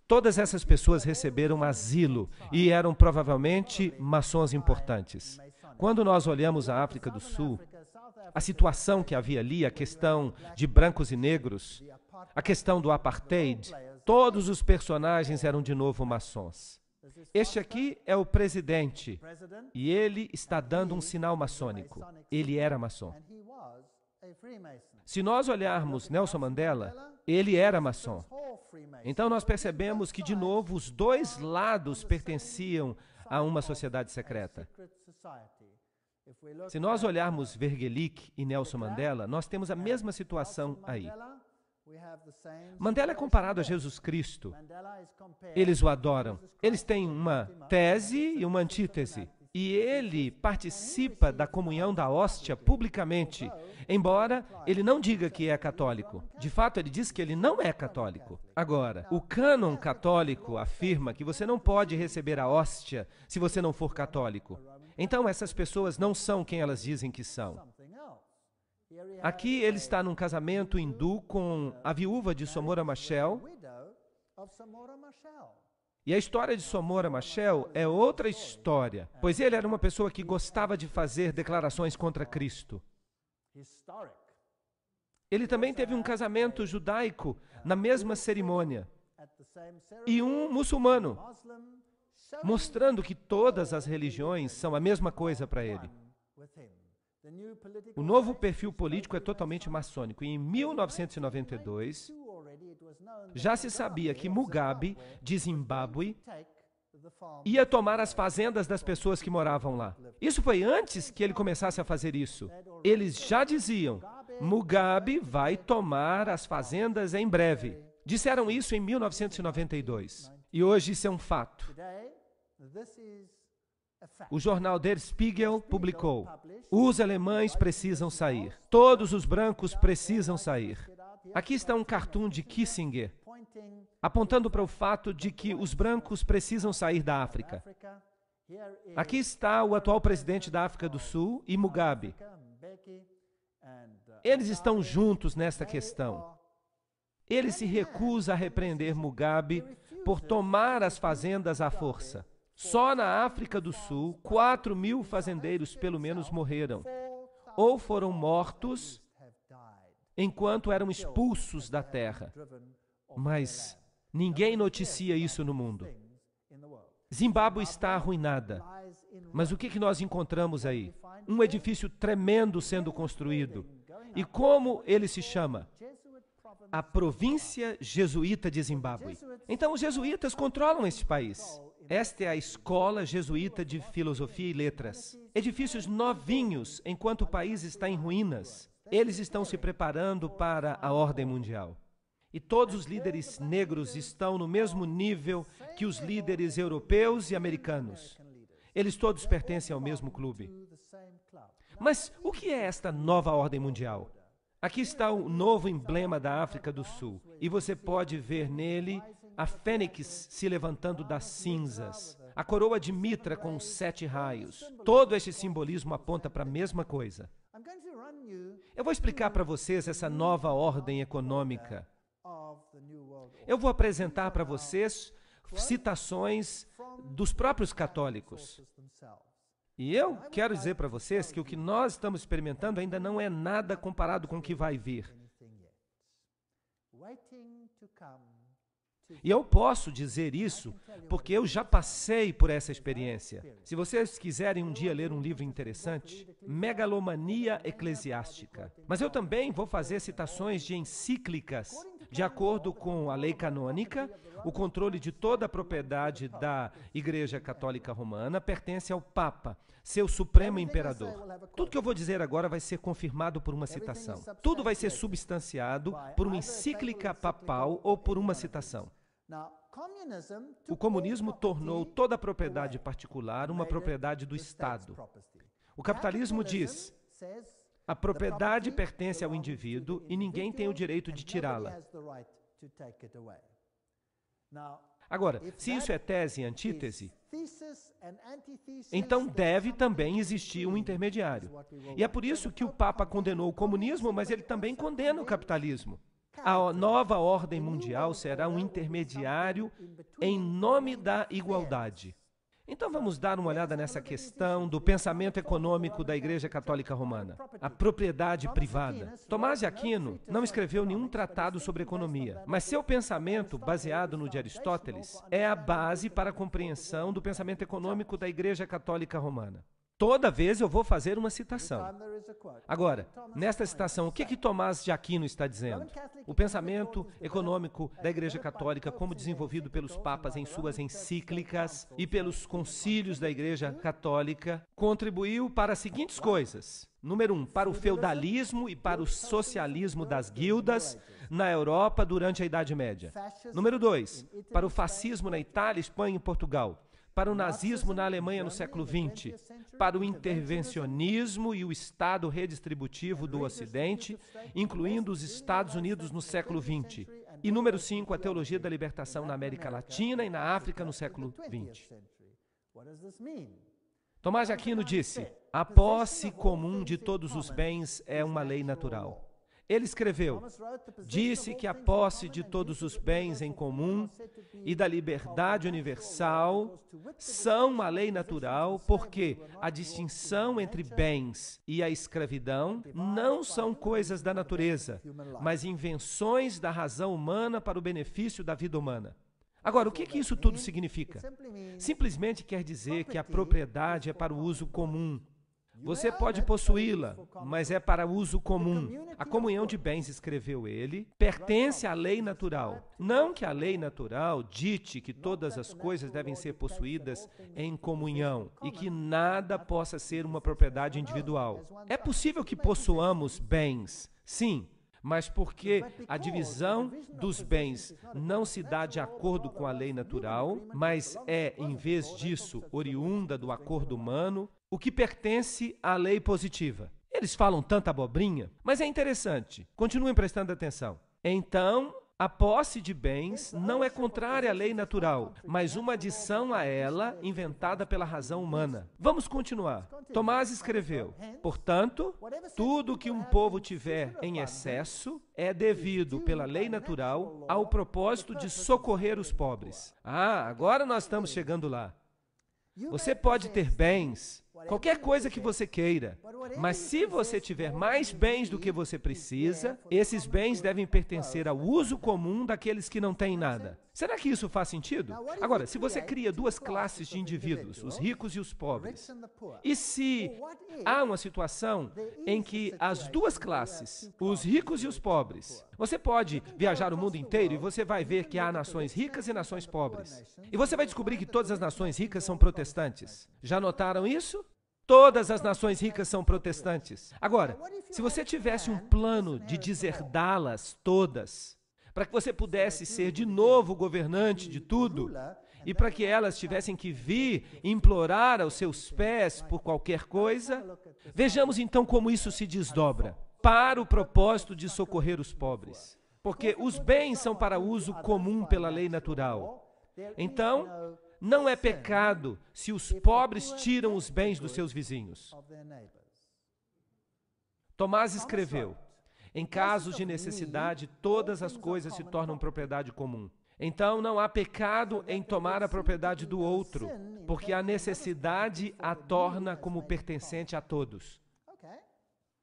todas essas pessoas receberam asilo e eram provavelmente maçons importantes. Quando nós olhamos a África do Sul, a situação que havia ali, a questão de brancos e negros, a questão do apartheid, todos os personagens eram de novo maçons. Este aqui é o presidente e ele está dando um sinal maçônico. Ele era maçom. Se nós olharmos Nelson Mandela, ele era maçom. Então nós percebemos que, de novo, os dois lados pertenciam a uma sociedade secreta. Se nós olharmos Vergelick e Nelson Mandela, nós temos a mesma situação aí. Mandela é comparado a Jesus Cristo. Eles o adoram. Eles têm uma tese e uma antítese. E ele participa da comunhão da hóstia publicamente, embora ele não diga que é católico. De fato, ele diz que ele não é católico. Agora, o cânon católico afirma que você não pode receber a hóstia se você não for católico. Então, essas pessoas não são quem elas dizem que são. Aqui ele está num casamento hindu com a viúva de Somora Machel. E a história de Somora Machel é outra história, pois ele era uma pessoa que gostava de fazer declarações contra Cristo. Ele também teve um casamento judaico na mesma cerimônia. E um muçulmano, mostrando que todas as religiões são a mesma coisa para ele. O novo perfil político é totalmente maçônico. E em 1992, já se sabia que Mugabe, de Zimbábue, ia tomar as fazendas das pessoas que moravam lá. Isso foi antes que ele começasse a fazer isso. Eles já diziam, Mugabe vai tomar as fazendas em breve. Disseram isso em 1992. E hoje isso é um fato. O jornal Der Spiegel publicou: os alemães precisam sair. Todos os brancos precisam sair. Aqui está um cartoon de Kissinger, apontando para o fato de que os brancos precisam sair da África. Aqui está o atual presidente da África do Sul e Mugabe. Eles estão juntos nesta questão. Ele se recusa a repreender Mugabe por tomar as fazendas à força. Só na África do Sul, 4.000 fazendeiros pelo menos morreram, ou foram mortos enquanto eram expulsos da terra. Mas ninguém noticia isso no mundo. Zimbábue está arruinada. Mas o que nós encontramos aí? Um edifício tremendo sendo construído. E como ele se chama? A província jesuíta de Zimbábue. Então os jesuítas controlam este país. Esta é a Escola Jesuíta de Filosofia e Letras. Edifícios novinhos, enquanto o país está em ruínas. Eles estão se preparando para a ordem mundial. E todos os líderes negros estão no mesmo nível que os líderes europeus e americanos. Eles todos pertencem ao mesmo clube. Mas o que é esta nova ordem mundial? Aqui está o novo emblema da África do Sul. E você pode ver nele a fênix se levantando das cinzas, a coroa de Mitra com os 7 raios. Todo este simbolismo aponta para a mesma coisa. Eu vou explicar para vocês essa nova ordem econômica. Eu vou apresentar para vocês citações dos próprios católicos. E eu quero dizer para vocês que o que nós estamos experimentando ainda não é nada comparado com o que vai vir. E eu posso dizer isso porque eu já passei por essa experiência. Se vocês quiserem um dia ler um livro interessante, Megalomania Eclesiástica. Mas eu também vou fazer citações de encíclicas. De acordo com a lei canônica, o controle de toda a propriedade da Igreja Católica Romana pertence ao Papa, seu supremo imperador. Tudo que eu vou dizer agora vai ser confirmado por uma citação. Tudo vai ser substanciado por uma encíclica papal ou por uma citação. O comunismo tornou toda a propriedade particular uma propriedade do Estado. O capitalismo diz: a propriedade pertence ao indivíduo e ninguém tem o direito de tirá-la. Agora, se isso é tese e antítese, então deve também existir um intermediário. E é por isso que o Papa condenou o comunismo, mas ele também condena o capitalismo. A nova ordem mundial será um intermediário em nome da igualdade. Então vamos dar uma olhada nessa questão do pensamento econômico da Igreja Católica Romana, a propriedade privada. Tomás de Aquino não escreveu nenhum tratado sobre economia, mas seu pensamento, baseado no de Aristóteles, é a base para a compreensão do pensamento econômico da Igreja Católica Romana. Toda vez eu vou fazer uma citação. Agora, nesta citação, o que Tomás de Aquino está dizendo? O pensamento econômico da Igreja Católica, como desenvolvido pelos papas em suas encíclicas e pelos concílios da Igreja Católica, contribuiu para as seguintes coisas. Número 1, para o feudalismo e para o socialismo das guildas na Europa durante a Idade Média. Número 2, para o fascismo na Itália, Espanha e Portugal. Para o nazismo na Alemanha no século XX, para o intervencionismo e o Estado redistributivo do Ocidente, incluindo os Estados Unidos no século XX. E número 5, a teologia da libertação na América Latina e na África no século XX. Tomás de Aquino disse: a posse comum de todos os bens é uma lei natural. Ele escreveu: disse que a posse de todos os bens em comum e da liberdade universal são uma lei natural, porque a distinção entre bens e a escravidão não são coisas da natureza, mas invenções da razão humana para o benefício da vida humana. Agora, o que isso tudo significa? Simplesmente quer dizer que a propriedade é para o uso comum. Você pode possuí-la, mas é para uso comum. A comunhão de bens, escreveu ele, pertence à lei natural. Não que a lei natural dite que todas as coisas devem ser possuídas em comunhão e que nada possa ser uma propriedade individual. É possível que possuamos bens, sim, mas porque a divisão dos bens não se dá de acordo com a lei natural, mas é, em vez disso, oriunda do acordo humano, o que pertence à lei positiva. Eles falam tanta abobrinha, mas é interessante. Continuem prestando atenção. Então, a posse de bens não é contrária à lei natural, mas uma adição a ela inventada pela razão humana. Vamos continuar. Tomás escreveu: portanto, tudo que um povo tiver em excesso é devido pela lei natural ao propósito de socorrer os pobres. Agora nós estamos chegando lá. Você pode ter bens, qualquer coisa que você queira, mas se você tiver mais bens do que você precisa, esses bens devem pertencer ao uso comum daqueles que não têm nada. Será que isso faz sentido? Agora, se você cria duas classes de indivíduos, os ricos e os pobres, e se há uma situação em que as duas classes, os ricos e os pobres, você pode viajar o mundo inteiro e você vai ver que há nações ricas e nações pobres. E você vai descobrir que todas as nações ricas são protestantes. Já notaram isso? Todas as nações ricas são protestantes. Agora, se você tivesse um plano de deserdá-las todas, para que você pudesse ser de novo governante de tudo, e para que elas tivessem que vir implorar aos seus pés por qualquer coisa, vejamos então como isso se desdobra para o propósito de socorrer os pobres. Porque os bens são para uso comum pela lei natural. Então, não é pecado se os pobres tiram os bens dos seus vizinhos. Tomás escreveu: em casos de necessidade, todas as coisas se tornam propriedade comum. Então, não há pecado em tomar a propriedade do outro, porque a necessidade a torna como pertencente a todos.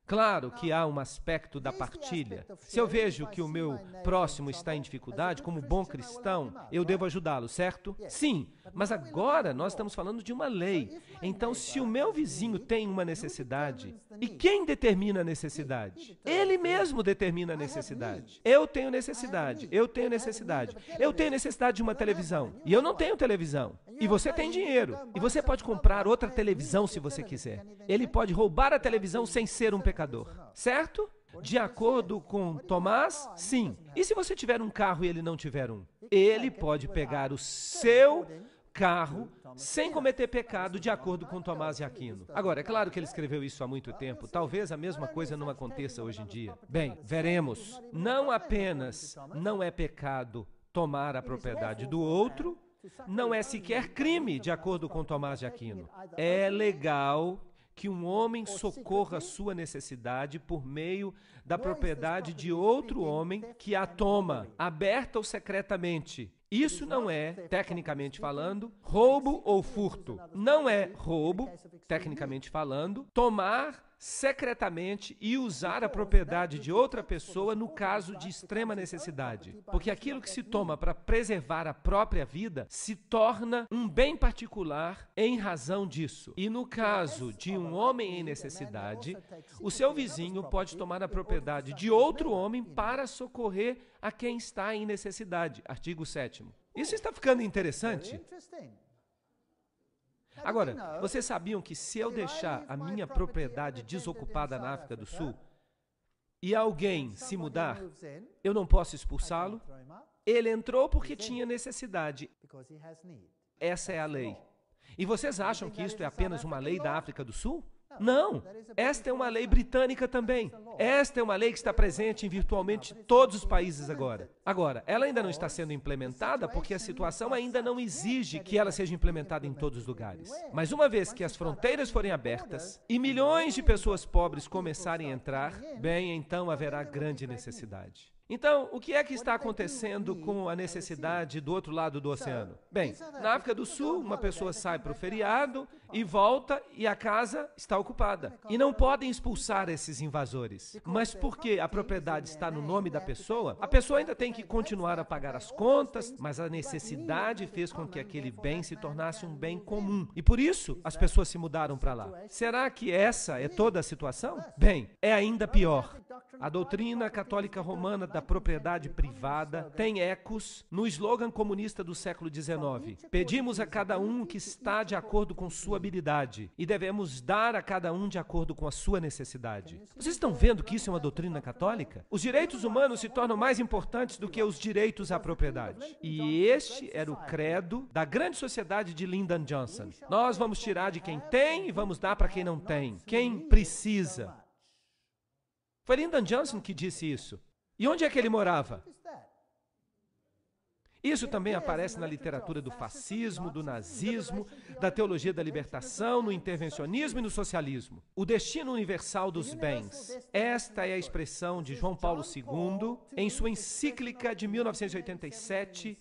Claro que há um aspecto da partilha. Se eu vejo que o meu próximo está em dificuldade, como bom cristão, eu devo ajudá-lo, certo? Sim, mas agora nós estamos falando de uma lei. Então, se o meu vizinho tem uma necessidade, e quem determina a necessidade? Ele mesmo determina a necessidade. Eu tenho necessidade, eu tenho necessidade. Eu tenho necessidade de uma televisão, e eu não tenho televisão. E você tem dinheiro, e você pode comprar outra televisão se você quiser. Ele pode roubar a televisão sem ser um pecador, certo? De acordo com Tomás, sim. E se você tiver um carro e ele não tiver um? Ele pode pegar o seu carro sem cometer pecado, de acordo com Tomás de Aquino. Agora, é claro que ele escreveu isso há muito tempo. Talvez a mesma coisa não aconteça hoje em dia. Bem, veremos. Não apenas não é pecado tomar a propriedade do outro, não é sequer crime, de acordo com Tomás de Aquino. É legal que um homem socorra a sua necessidade por meio da propriedade de outro homem que a toma, aberta ou secretamente. Isso não é, tecnicamente falando, roubo ou furto. Não é roubo, tecnicamente falando, tomar secretamente e usar a propriedade de outra pessoa no caso de extrema necessidade. Porque aquilo que se toma para preservar a própria vida se torna um bem particular em razão disso. E no caso de um homem em necessidade, o seu vizinho pode tomar a propriedade de outro homem para socorrer a quem está em necessidade. Artigo 7º. Isso está ficando interessante? Agora, vocês sabiam que se eu deixar a minha propriedade desocupada na África do Sul e alguém se mudar, eu não posso expulsá-lo? Ele entrou porque tinha necessidade. Essa é a lei. E vocês acham que isto é apenas uma lei da África do Sul? Não, esta é uma lei britânica também. Esta é uma lei que está presente em virtualmente todos os países agora. Agora, ela ainda não está sendo implementada porque a situação ainda não exige que ela seja implementada em todos os lugares. Mas uma vez que as fronteiras forem abertas e milhões de pessoas pobres começarem a entrar, bem, então haverá grande necessidade. Então, o que é que está acontecendo com a necessidade do outro lado do oceano? Bem, na África do Sul, uma pessoa sai para o feriado e volta e a casa está ocupada. E não podem expulsar esses invasores. Mas porque a propriedade está no nome da pessoa, a pessoa ainda tem que continuar a pagar as contas, mas a necessidade fez com que aquele bem se tornasse um bem comum. E por isso, as pessoas se mudaram para lá. Será que essa é toda a situação? Bem, é ainda pior. A doutrina católica romana da propriedade privada tem ecos no slogan comunista do século XIX. Pedimos a cada um o que está de acordo com sua habilidade e devemos dar a cada um de acordo com a sua necessidade. Vocês estão vendo que isso é uma doutrina católica? Os direitos humanos se tornam mais importantes do que os direitos à propriedade. E este era o credo da grande sociedade de Lyndon Johnson. Nós vamos tirar de quem tem e vamos dar para quem não tem, quem precisa. Foi Lyndon Johnson que disse isso. E onde é que ele morava? Isso também aparece na literatura do fascismo, do nazismo, da teologia da libertação, no intervencionismo e no socialismo. O destino universal dos bens. Esta é a expressão de João Paulo II em sua encíclica de 1987,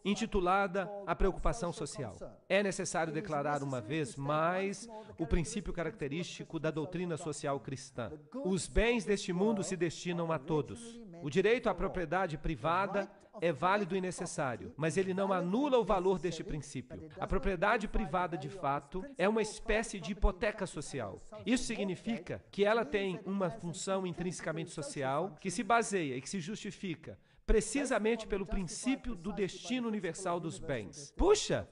intitulada A Preocupação Social. É necessário declarar uma vez mais o princípio característico da doutrina social cristã. Os bens deste mundo se destinam a todos. O direito à propriedade privada é válido e necessário, mas ele não anula o valor deste princípio. A propriedade privada, de fato, é uma espécie de hipoteca social. Isso significa que ela tem uma função intrinsecamente social que se baseia e que se justifica precisamente pelo princípio do destino universal dos bens. Puxa,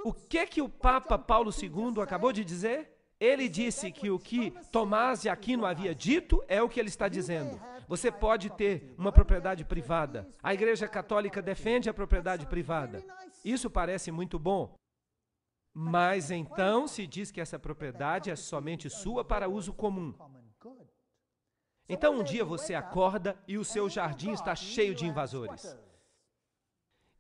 o que o Papa Paulo II acabou de dizer? Ele disse que o que Tomás de Aquino havia dito é o que ele está dizendo. Você pode ter uma propriedade privada. A Igreja Católica defende a propriedade privada. Isso parece muito bom. Mas então se diz que essa propriedade é somente sua para uso comum. Então um dia você acorda e o seu jardim está cheio de invasores.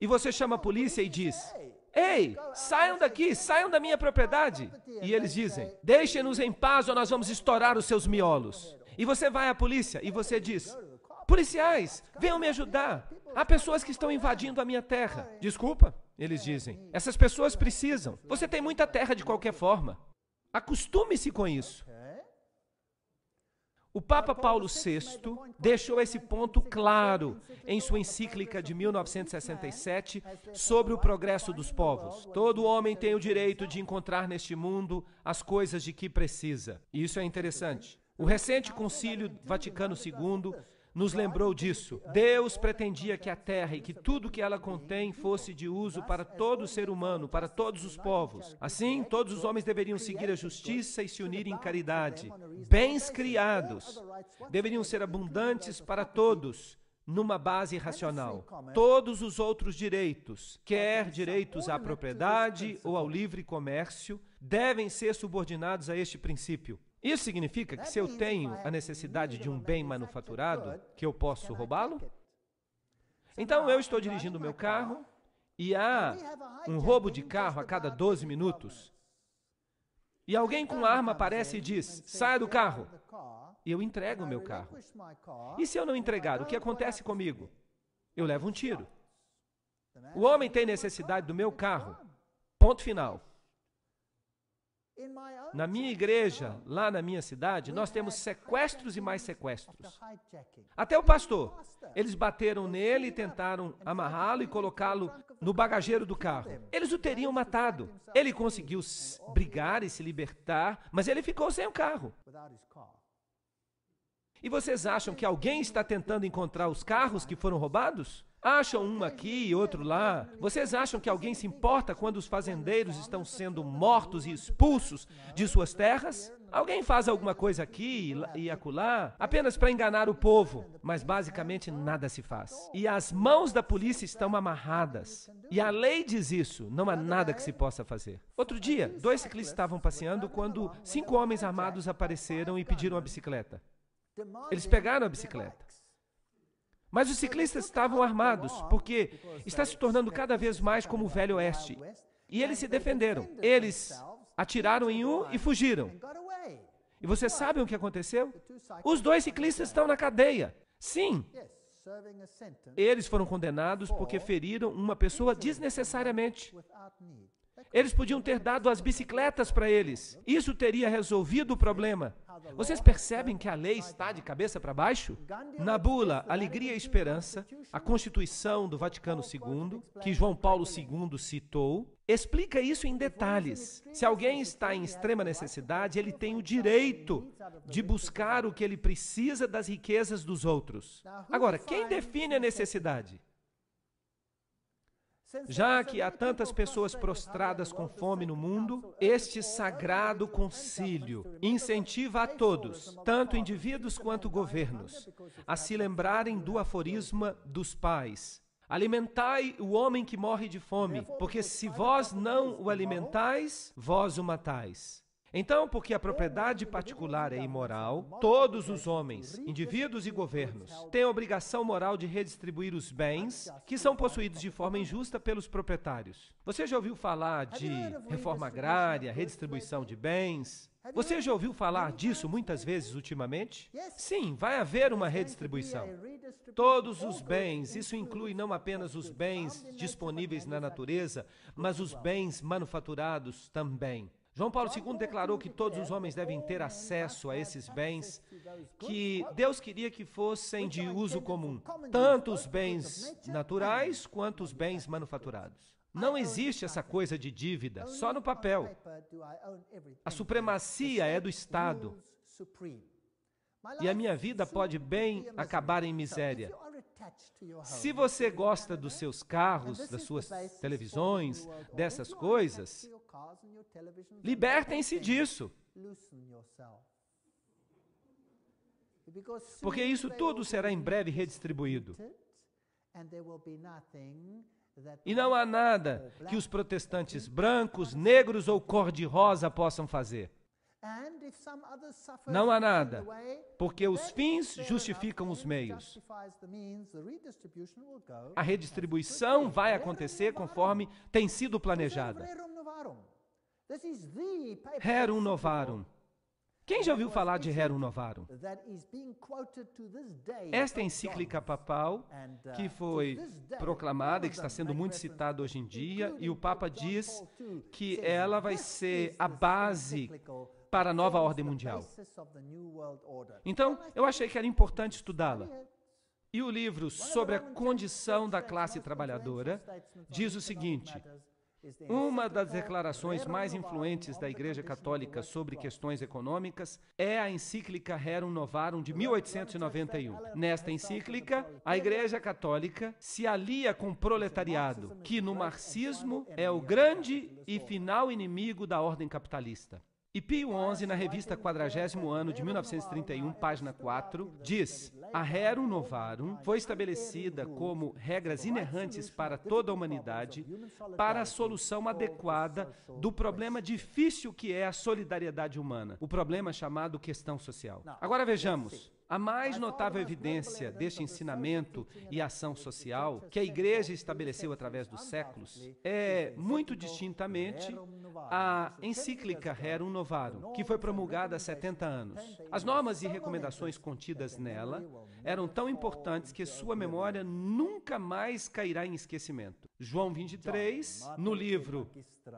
E você chama a polícia e diz: "Ei, saiam daqui, saiam da minha propriedade." E eles dizem: "Deixem-nos em paz ou nós vamos estourar os seus miolos." E você vai à polícia e você diz: "Policiais, venham me ajudar. Há pessoas que estão invadindo a minha terra." "Desculpa," eles dizem, "essas pessoas precisam. Você tem muita terra de qualquer forma." Acostume-se com isso. O Papa Paulo VI deixou esse ponto claro em sua encíclica de 1967 sobre o progresso dos povos. Todo homem tem o direito de encontrar neste mundo as coisas de que precisa. E isso é interessante. O recente Concílio Vaticano II nos lembrou disso. Deus pretendia que a terra e que tudo que ela contém fosse de uso para todo ser humano, para todos os povos. Assim, todos os homens deveriam seguir a justiça e se unir em caridade. Bens criados deveriam ser abundantes para todos, numa base racional. Todos os outros direitos, quer direitos à propriedade ou ao livre comércio, devem ser subordinados a este princípio. Isso significa que se eu tenho a necessidade de um bem manufaturado, que eu posso roubá-lo? Então eu estou dirigindo o meu carro e há um roubo de carro a cada 12 minutos. E alguém com arma aparece e diz: "Saia do carro." E eu entrego o meu carro. E se eu não entregar, o que acontece comigo? Eu levo um tiro. O homem tem necessidade do meu carro. Ponto final. Na minha igreja, lá na minha cidade, nós temos sequestros e mais sequestros. Até o pastor. Eles bateram nele e tentaram amarrá-lo e colocá-lo no bagageiro do carro. Eles o teriam matado. Ele conseguiu brigar e se libertar, mas ele ficou sem o carro. E vocês acham que alguém está tentando encontrar os carros que foram roubados? Acham um aqui e outro lá. Vocês acham que alguém se importa quando os fazendeiros estão sendo mortos e expulsos de suas terras? Alguém faz alguma coisa aqui e acolá apenas para enganar o povo, mas basicamente nada se faz. E as mãos da polícia estão amarradas. E a lei diz isso, não há nada que se possa fazer. Outro dia, 2 ciclistas estavam passeando quando 5 homens armados apareceram e pediram a bicicleta. Eles pegaram a bicicleta. Mas os ciclistas estavam armados, porque está se tornando cada vez mais como o Velho Oeste. E eles se defenderam. Eles atiraram em um e fugiram. E vocês sabem o que aconteceu? Os 2 ciclistas estão na cadeia. Sim. Eles foram condenados porque feriram uma pessoa desnecessariamente. Eles podiam ter dado as bicicletas para eles. Isso teria resolvido o problema. Vocês percebem que a lei está de cabeça para baixo? Na bula Alegria e Esperança, a Constituição do Vaticano II, que João Paulo II citou, explica isso em detalhes. Se alguém está em extrema necessidade, ele tem o direito de buscar o que ele precisa das riquezas dos outros. Agora, quem define a necessidade? Já que há tantas pessoas prostradas com fome no mundo, este sagrado concílio incentiva a todos, tanto indivíduos quanto governos, a se lembrarem do aforisma dos pais: alimentai o homem que morre de fome, porque se vós não o alimentais, vós o matais. Então, porque a propriedade particular é imoral, todos os homens, indivíduos e governos, têm a obrigação moral de redistribuir os bens que são possuídos de forma injusta pelos proprietários. Você já ouviu falar de reforma agrária, redistribuição de bens? Você já ouviu falar disso muitas vezes ultimamente? Sim, vai haver uma redistribuição. Todos os bens, isso inclui não apenas os bens disponíveis na natureza, mas os bens manufaturados também. João Paulo II declarou que todos os homens devem ter acesso a esses bens, que Deus queria que fossem de uso comum, tanto os bens naturais quanto os bens manufaturados. Não existe essa coisa de dívida, só no papel. A supremacia é do Estado. E a minha vida pode bem acabar em miséria. Se você gosta dos seus carros, das suas televisões, dessas coisas, libertem-se disso. Porque isso tudo será em breve redistribuído. E não há nada que os protestantes brancos, negros ou cor-de-rosa possam fazer. Não há nada, porque os fins justificam os meios. A redistribuição vai acontecer conforme tem sido planejada. Rerum Novarum. Quem já ouviu falar de Rerum Novarum? Esta encíclica papal, que foi proclamada e que está sendo muito citada hoje em dia, e o Papa diz que ela vai ser a base para a nova ordem mundial. Então, eu achei que era importante estudá-la. E o livro sobre a condição da classe trabalhadora diz o seguinte: uma das declarações mais influentes da Igreja Católica sobre questões econômicas é a encíclica Rerum Novarum de 1891. Nesta encíclica, a Igreja Católica se alia com o proletariado, que no marxismo é o grande e final inimigo da ordem capitalista. E Pio XI, na revista 40º ano de 1931, página 4, diz: a Rerum Novarum foi estabelecida como regras inerrantes para toda a humanidade para a solução adequada do problema difícil que é a solidariedade humana, o problema chamado questão social. Agora vejamos. A mais notável evidência deste ensinamento e ação social que a Igreja estabeleceu através dos séculos é, muito distintamente, a encíclica Rerum Novarum, que foi promulgada há 70 anos. As normas e recomendações contidas nela eram tão importantes que sua memória nunca mais cairá em esquecimento. João 23, no livro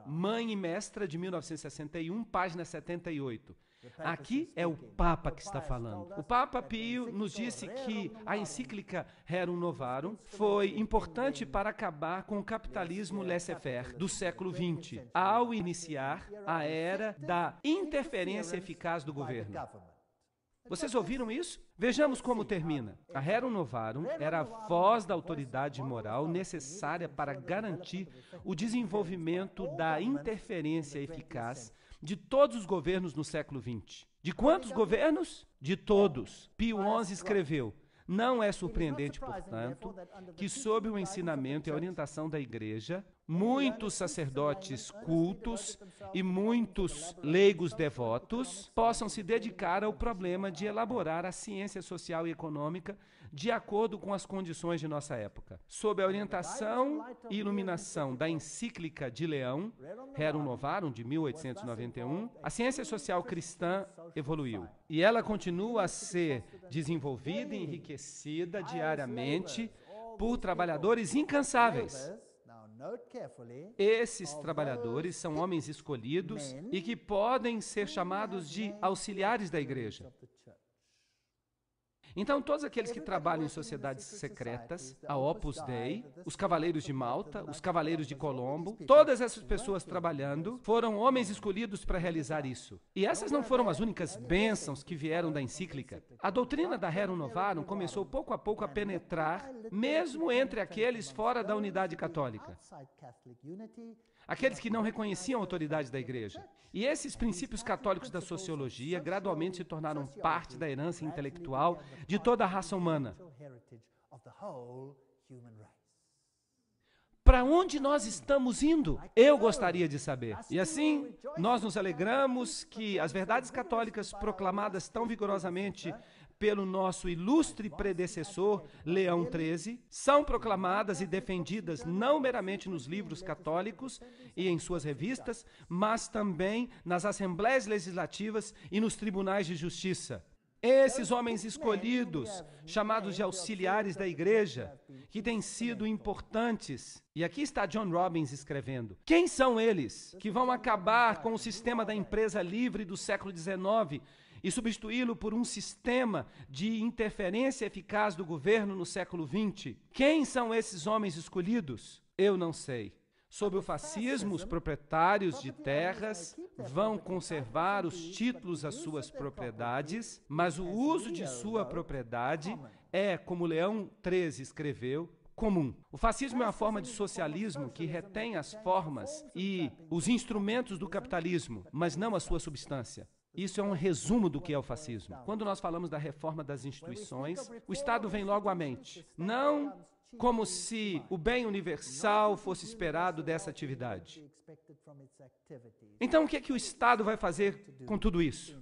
Mãe e Mestra, de 1961, página 78. Aqui é o Papa que está falando. O Papa Pio nos disse que a encíclica Rerum Novarum foi importante para acabar com o capitalismo laissez-faire do século XX, ao iniciar a era da interferência eficaz do governo. Vocês ouviram isso? Vejamos como termina. A Rerum Novarum era a voz da autoridade moral necessária para garantir o desenvolvimento da interferência eficaz de todos os governos no século XX. De quantos governos? De todos. Pio XI escreveu: não é surpreendente, portanto, que sob o ensinamento e a orientação da Igreja, muitos sacerdotes cultos e muitos leigos devotos possam se dedicar ao problema de elaborar a ciência social e econômica de acordo com as condições de nossa época. Sob a orientação e iluminação da encíclica de Leão, Rerum Novarum, de 1891, a ciência social cristã evoluiu. E ela continua a ser desenvolvida e enriquecida diariamente por trabalhadores incansáveis. Esses trabalhadores são homens escolhidos e que podem ser chamados de auxiliares da igreja. Então, todos aqueles que trabalham em sociedades secretas, a Opus Dei, os Cavaleiros de Malta, os Cavaleiros de Colombo, todas essas pessoas trabalhando foram homens escolhidos para realizar isso. E essas não foram as únicas bênçãos que vieram da encíclica. A doutrina da Rerum Novarum começou pouco a pouco a penetrar, mesmo entre aqueles fora da unidade católica. Aqueles que não reconheciam a autoridade da igreja. E esses princípios católicos da sociologia gradualmente se tornaram parte da herança intelectual de toda a raça humana. Para onde nós estamos indo? Eu gostaria de saber. E assim, nós nos alegramos que as verdades católicas proclamadas tão vigorosamente pelo nosso ilustre predecessor, Leão XIII, são proclamadas e defendidas não meramente nos livros católicos e em suas revistas, mas também nas assembleias legislativas e nos tribunais de justiça. Esses homens escolhidos, chamados de auxiliares da igreja, que têm sido importantes. E aqui está John Robbins escrevendo. Quem são eles que vão acabar com o sistema da empresa livre do século XIX e substituí-lo por um sistema de interferência eficaz do governo no século XX? Quem são esses homens escolhidos? Eu não sei. Sob o fascismo, os proprietários de terras vão conservar os títulos às suas propriedades, mas o uso de sua propriedade é, como Leão XIII escreveu, comum. O fascismo é uma forma de socialismo que retém as formas e os instrumentos do capitalismo, mas não a sua substância. Isso é um resumo do que é o fascismo. Quando nós falamos da reforma das instituições, o Estado vem logo à mente. Não como se o bem universal fosse esperado dessa atividade. Então, o que é que o Estado vai fazer com tudo isso?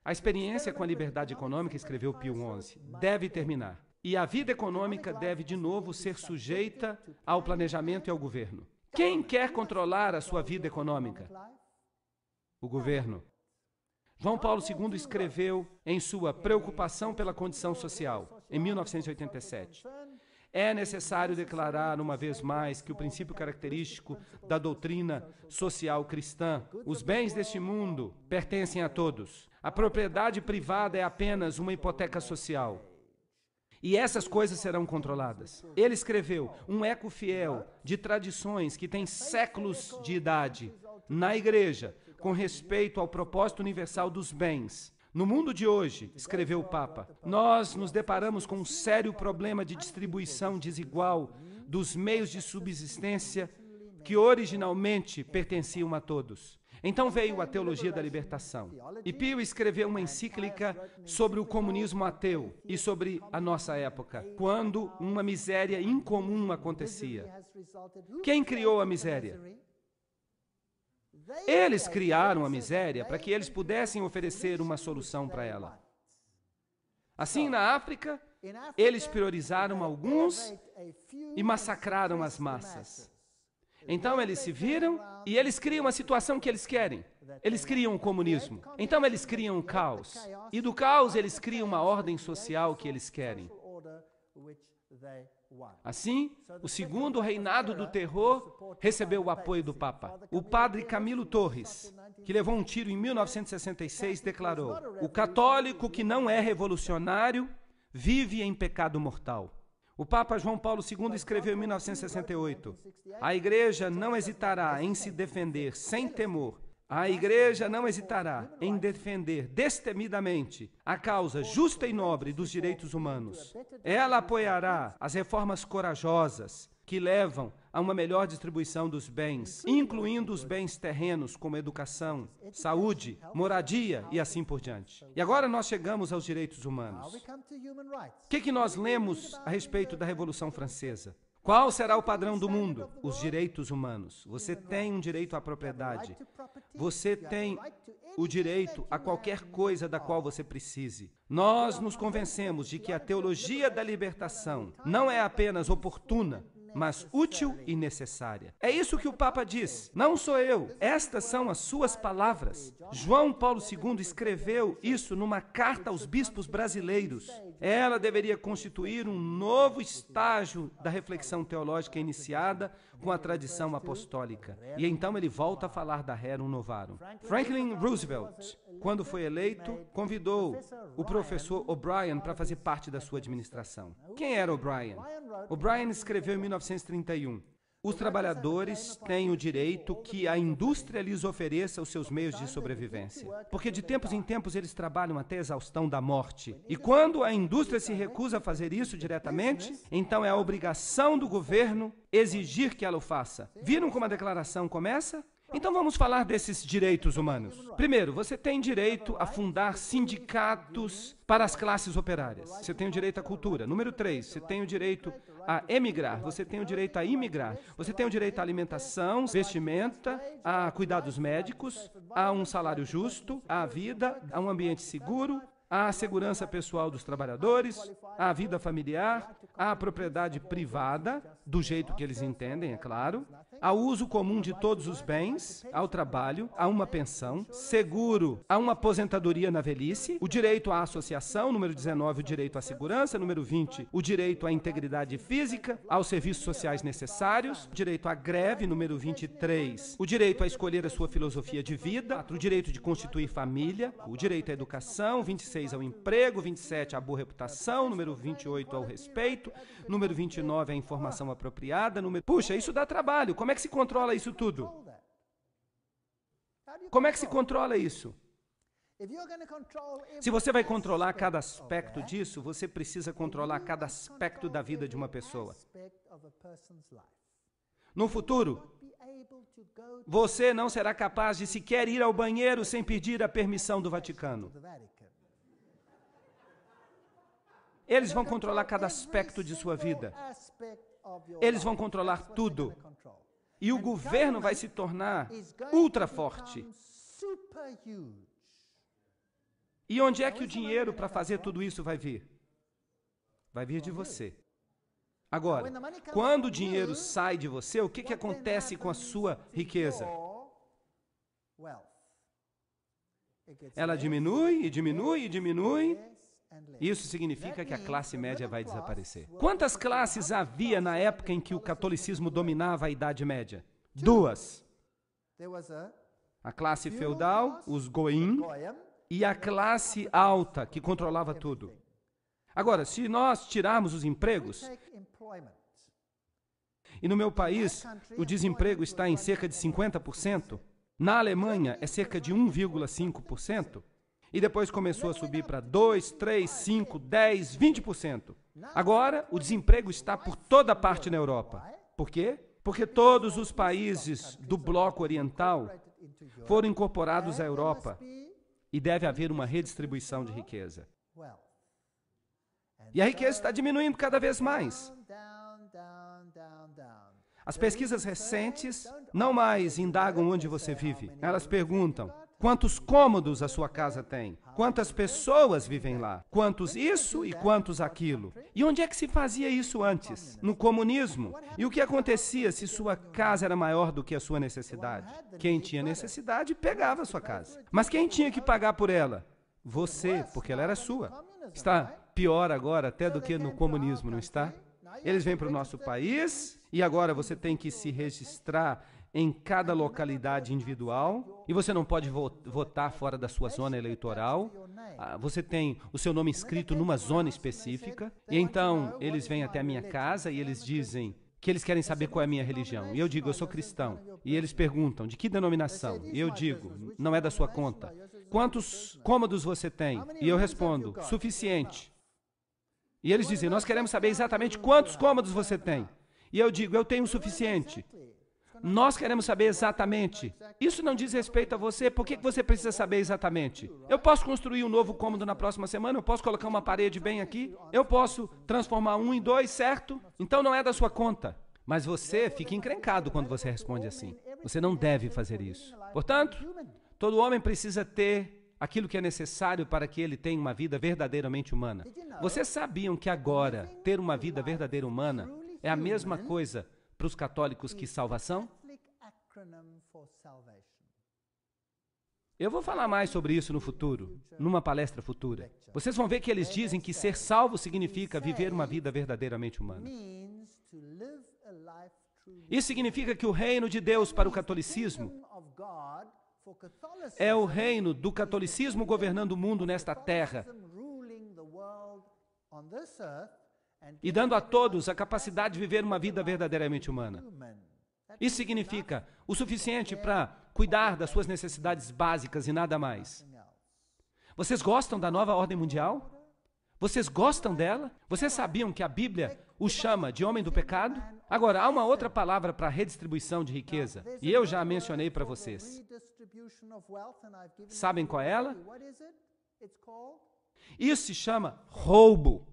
A experiência com a liberdade econômica, escreveu Pio XI, deve terminar. E a vida econômica deve, de novo, ser sujeita ao planejamento e ao governo. Quem quer controlar a sua vida econômica? O governo. João Paulo II escreveu em sua Preocupação pela Condição Social, em 1987. É necessário declarar uma vez mais que o princípio característico da doutrina social cristã, os bens deste mundo pertencem a todos. A propriedade privada é apenas uma hipoteca social. E essas coisas serão controladas. Ele escreveu um eco fiel de tradições que têm séculos de idade na igreja, com respeito ao propósito universal dos bens. No mundo de hoje, escreveu o Papa, nós nos deparamos com um sério problema de distribuição desigual dos meios de subsistência que originalmente pertenciam a todos. Então veio a teologia da libertação. E Pio escreveu uma encíclica sobre o comunismo ateu e sobre a nossa época, quando uma miséria incomum acontecia. Quem criou a miséria? Eles criaram a miséria para que eles pudessem oferecer uma solução para ela. Assim, na África, eles priorizaram alguns e massacraram as massas. Então, eles se viram e eles criam a situação que eles querem. Eles criam o comunismo. Então, eles criam o caos. E do caos, eles criam uma ordem social que eles querem. Assim, o segundo reinado do terror recebeu o apoio do Papa. O padre Camilo Torres, que levou um tiro em 1966, declarou: o católico que não é revolucionário vive em pecado mortal. O Papa João Paulo II escreveu em 1968: a igreja não hesitará em se defender sem temor. A igreja não hesitará em defender destemidamente a causa justa e nobre dos direitos humanos. Ela apoiará as reformas corajosas que levam a uma melhor distribuição dos bens, incluindo os bens terrenos como educação, saúde, moradia e assim por diante. E agora nós chegamos aos direitos humanos. O que nós lemos a respeito da Revolução Francesa? Qual será o padrão do mundo? Os direitos humanos. Você tem um direito à propriedade. Você tem o direito a qualquer coisa da qual você precise. Nós nos convencemos de que a teologia da libertação não é apenas oportuna, mas útil e necessária. É isso que o Papa diz. Não sou eu. Estas são as suas palavras. João Paulo II escreveu isso numa carta aos bispos brasileiros. Ela deveria constituir um novo estágio da reflexão teológica iniciada com a tradição apostólica. E então ele volta a falar da Rerum Novarum. Franklin Roosevelt, quando foi eleito, convidou o professor O'Brien para fazer parte da sua administração. Quem era O'Brien? O'Brien escreveu em 1931: os trabalhadores têm o direito que a indústria lhes ofereça os seus meios de sobrevivência, porque de tempos em tempos eles trabalham até a exaustão da morte. E quando a indústria se recusa a fazer isso diretamente, então é a obrigação do governo exigir que ela o faça. Viram como a declaração começa? Então vamos falar desses direitos humanos. Primeiro, você tem direito a fundar sindicatos para as classes operárias. Você tem o direito à cultura. Número 3, você tem o direito a emigrar. Você tem o direito a imigrar. Você tem o direito à alimentação, vestimenta, a cuidados médicos, a um salário justo, à vida, a um ambiente seguro, à segurança pessoal dos trabalhadores, à vida familiar, à propriedade privada, do jeito que eles entendem, é claro, ao uso comum de todos os bens, ao trabalho, a uma pensão, seguro, a uma aposentadoria na velhice, o direito à associação, número 19, o direito à segurança, número 20, o direito à integridade física, aos serviços sociais necessários, o direito à greve, número 23, o direito a escolher a sua filosofia de vida, o direito de constituir família, o direito à educação, 26 ao emprego, 27 à boa reputação, número 28 ao respeito, número 29 à informação apropriada, número... Puxa, isso dá trabalho, como é que se controla isso tudo? Como é que se controla isso? Se você vai controlar cada aspecto disso, você precisa controlar cada aspecto da vida de uma pessoa. No futuro, você não será capaz de sequer ir ao banheiro sem pedir a permissão do Vaticano. Eles vão controlar cada aspecto de sua vida. Eles vão controlar tudo. E o governo vai se tornar ultra forte. E onde é que o dinheiro para fazer tudo isso vai vir? Vai vir de você. Agora, quando o dinheiro sai de você, o que acontece com a sua riqueza? Ela diminui e diminui e diminui. Isso significa que a classe média vai desaparecer. Quantas classes havia na época em que o catolicismo dominava a Idade Média? 2. A classe feudal, os goim, e a classe alta, que controlava tudo. Agora, se nós tirarmos os empregos, e no meu país o desemprego está em cerca de 50%, na Alemanha é cerca de 1,5%, e depois começou a subir para 2, 3, 5, 10, 20%. Agora, o desemprego está por toda parte na Europa. Por quê? Porque todos os países do bloco oriental foram incorporados à Europa e deve haver uma redistribuição de riqueza. E a riqueza está diminuindo cada vez mais. As pesquisas recentes não mais indagam onde você vive. Elas perguntam: quantos cômodos a sua casa tem? Quantas pessoas vivem lá? Quantos isso e quantos aquilo? E onde é que se fazia isso antes? No comunismo. E o que acontecia se sua casa era maior do que a sua necessidade? Quem tinha necessidade pegava a sua casa. Mas quem tinha que pagar por ela? Você, porque ela era sua. Está pior agora até do que no comunismo, não está? Eles vêm para o nosso país e agora você tem que se registrar em cada localidade individual, e você não pode votar fora da sua zona eleitoral. Você tem o seu nome inscrito numa zona específica, e então eles vêm até a minha casa e eles dizem que eles querem saber qual é a minha religião. E eu digo: eu sou cristão. E eles perguntam: de que denominação? E eu digo: não é da sua conta. Quantos cômodos você tem? E eu respondo: suficiente. E eles dizem: nós queremos saber exatamente quantos cômodos você tem. E eu digo: eu tenho o suficiente. Nós queremos saber exatamente. Isso não diz respeito a você. Por que você precisa saber exatamente? Eu posso construir um novo cômodo na próxima semana? Eu posso colocar uma parede bem aqui? Eu posso transformar 1 em 2, certo? Então não é da sua conta. Mas você fica encrencado quando você responde assim. Você não deve fazer isso. Portanto, todo homem precisa ter aquilo que é necessário para que ele tenha uma vida verdadeiramente humana. Vocês sabiam que agora ter uma vida verdadeira humana é a mesma coisa para os católicos que salvação? Eu vou falar mais sobre isso no futuro, numa palestra futura. Vocês vão ver que eles dizem que ser salvo significa viver uma vida verdadeiramente humana. Isso significa que o reino de Deus para o catolicismo é o reino do catolicismo governando o mundo nesta terra e dando a todos a capacidade de viver uma vida verdadeiramente humana. Isso significa o suficiente para cuidar das suas necessidades básicas e nada mais. Vocês gostam da nova ordem mundial? Vocês gostam dela? Vocês sabiam que a Bíblia o chama de homem do pecado? Agora, há uma outra palavra para redistribuição de riqueza, e eu já mencionei para vocês. Sabem qual é ela? Isso se chama roubo.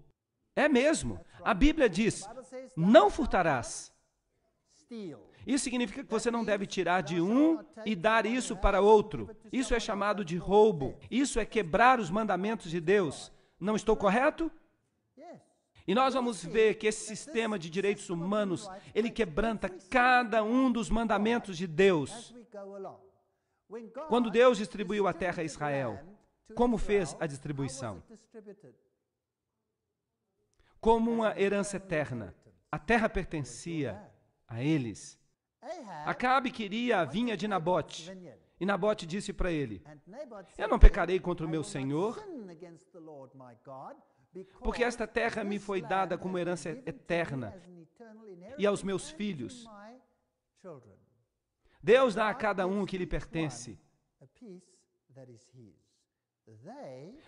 É mesmo. A Bíblia diz, não furtarás. Isso significa que você não deve tirar de um e dar isso para outro. Isso é chamado de roubo. Isso é quebrar os mandamentos de Deus. Não estou correto? E nós vamos ver que esse sistema de direitos humanos, ele quebranta cada um dos mandamentos de Deus. Quando Deus distribuiu a terra a Israel, como fez a distribuição? Como uma herança eterna. A terra pertencia a eles. Acabe queria a vinha de Nabote. E Nabote disse para ele, eu não pecarei contra o meu Senhor, porque esta terra me foi dada como herança eterna e aos meus filhos. Deus dá a cada um o que lhe pertence.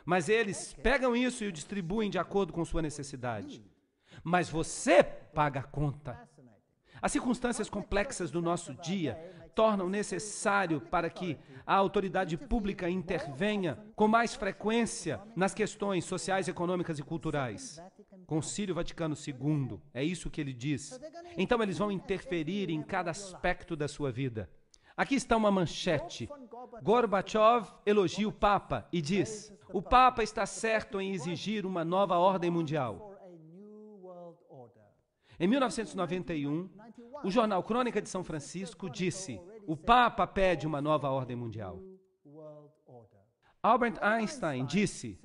Mas eles pegam isso e o distribuem de acordo com sua necessidade. Mas você paga a conta. As circunstâncias complexas do nosso dia tornam necessário para que a autoridade pública intervenha com mais frequência nas questões sociais, econômicas e culturais. Concílio Vaticano II, é isso que ele diz. Então eles vão interferir em cada aspecto da sua vida. Aqui está uma manchete. Gorbachev elogia o Papa e diz, o Papa está certo em exigir uma nova ordem mundial. Em 1991, o jornal Crônica de São Francisco disse, o Papa pede uma nova ordem mundial. Albert Einstein disse,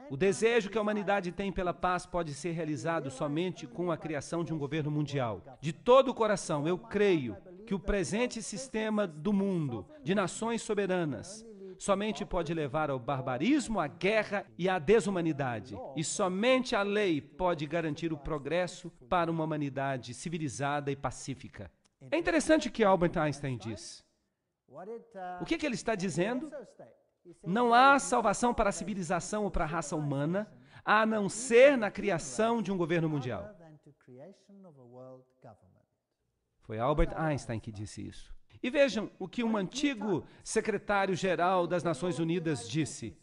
o desejo que a humanidade tem pela paz pode ser realizado somente com a criação de um governo mundial. De todo o coração, eu creio que o presente sistema do mundo, de nações soberanas, somente pode levar ao barbarismo, à guerra e à desumanidade. E somente a lei pode garantir o progresso para uma humanidade civilizada e pacífica. É interessante o que Albert Einstein diz. O que ele está dizendo? Não há salvação para a civilização ou para a raça humana, a não ser na criação de um governo mundial. Foi Albert Einstein que disse isso. E vejam o que um antigo secretário-geral das Nações Unidas disse.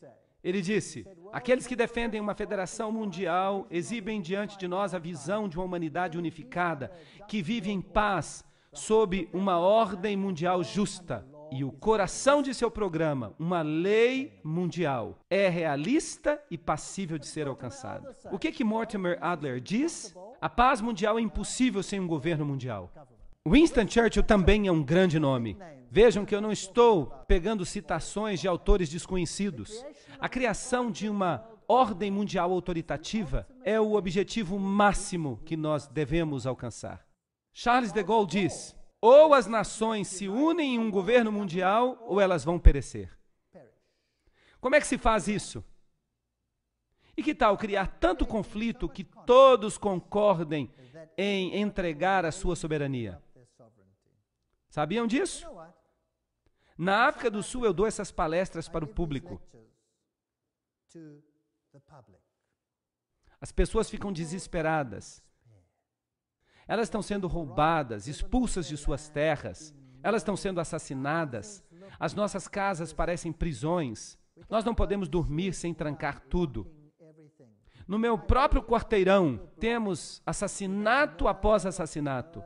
Ele disse, aqueles que defendem uma federação mundial exibem diante de nós a visão de uma humanidade unificada, que vive em paz, sob uma ordem mundial justa. E o coração de seu programa, uma lei mundial, é realista e passível de ser alcançada. O que Mortimer Adler diz? A paz mundial é impossível sem um governo mundial. Winston Churchill também é um grande nome. Vejam que eu não estou pegando citações de autores desconhecidos. A criação de uma ordem mundial autoritativa é o objetivo máximo que nós devemos alcançar. Charles de Gaulle diz, ou as nações se unem em um governo mundial, ou elas vão perecer. Como é que se faz isso? E que tal criar tanto conflito que todos concordem em entregar a sua soberania? Sabiam disso? Na África do Sul, eu dou essas palestras para o público. As pessoas ficam desesperadas. Elas estão sendo roubadas, expulsas de suas terras. Elas estão sendo assassinadas. As nossas casas parecem prisões. Nós não podemos dormir sem trancar tudo. No meu próprio quarteirão, temos assassinato após assassinato.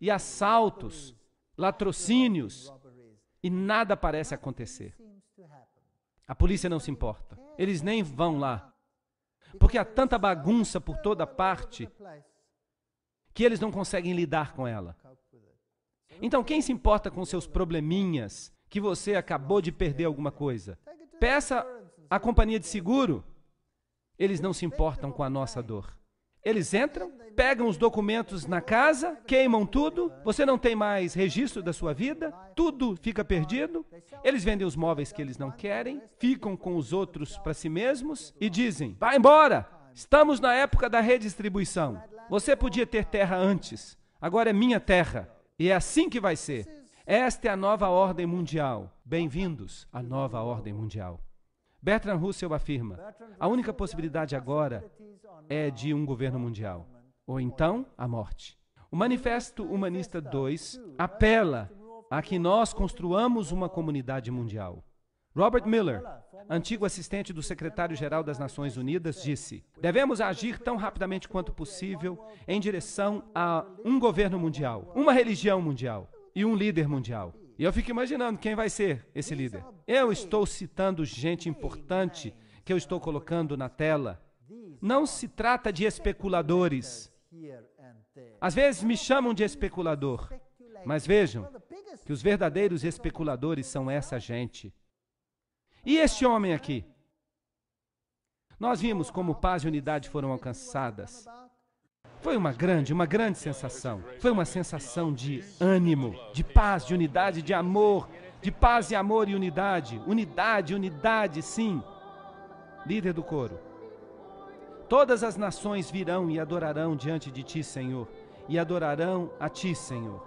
E assaltos, latrocínios, e nada parece acontecer. A polícia não se importa. Eles nem vão lá. Porque há tanta bagunça por toda parte que eles não conseguem lidar com ela. Então, quem se importa com seus probleminhas? que você acabou de perder alguma coisa. Peça à companhia de seguro. Eles não se importam com a nossa dor. Eles entram, pegam os documentos na casa, queimam tudo, você não tem mais registro da sua vida, tudo fica perdido. Eles vendem os móveis que eles não querem, ficam com os outros para si mesmos e dizem: vai embora, estamos na época da redistribuição. Você podia ter terra antes, agora é minha terra. E é assim que vai ser. Esta é a nova ordem mundial. Bem-vindos à nova ordem mundial. Bertrand Russell afirma: a única possibilidade agora é de um governo mundial, ou então a morte. O Manifesto Humanista 2 apela a que nós construamos uma comunidade mundial. Robert Miller, antigo assistente do secretário-geral das Nações Unidas, disse: devemos agir tão rapidamente quanto possível em direção a um governo mundial, uma religião mundial e um líder mundial. E eu fico imaginando quem vai ser esse líder. Eu estou citando gente importante que eu estou colocando na tela. Não se trata de especuladores. Às vezes me chamam de especulador, mas vejam que os verdadeiros especuladores são essa gente. E este homem aqui? Nós vimos como paz e unidade foram alcançadas. Foi uma grande sensação. Foi uma sensação de ânimo, de paz, de unidade, de amor, de paz e amor e unidade. Unidade, unidade, sim. Líder do coro. Todas as nações virão e adorarão diante de ti, Senhor, e adorarão a ti, Senhor.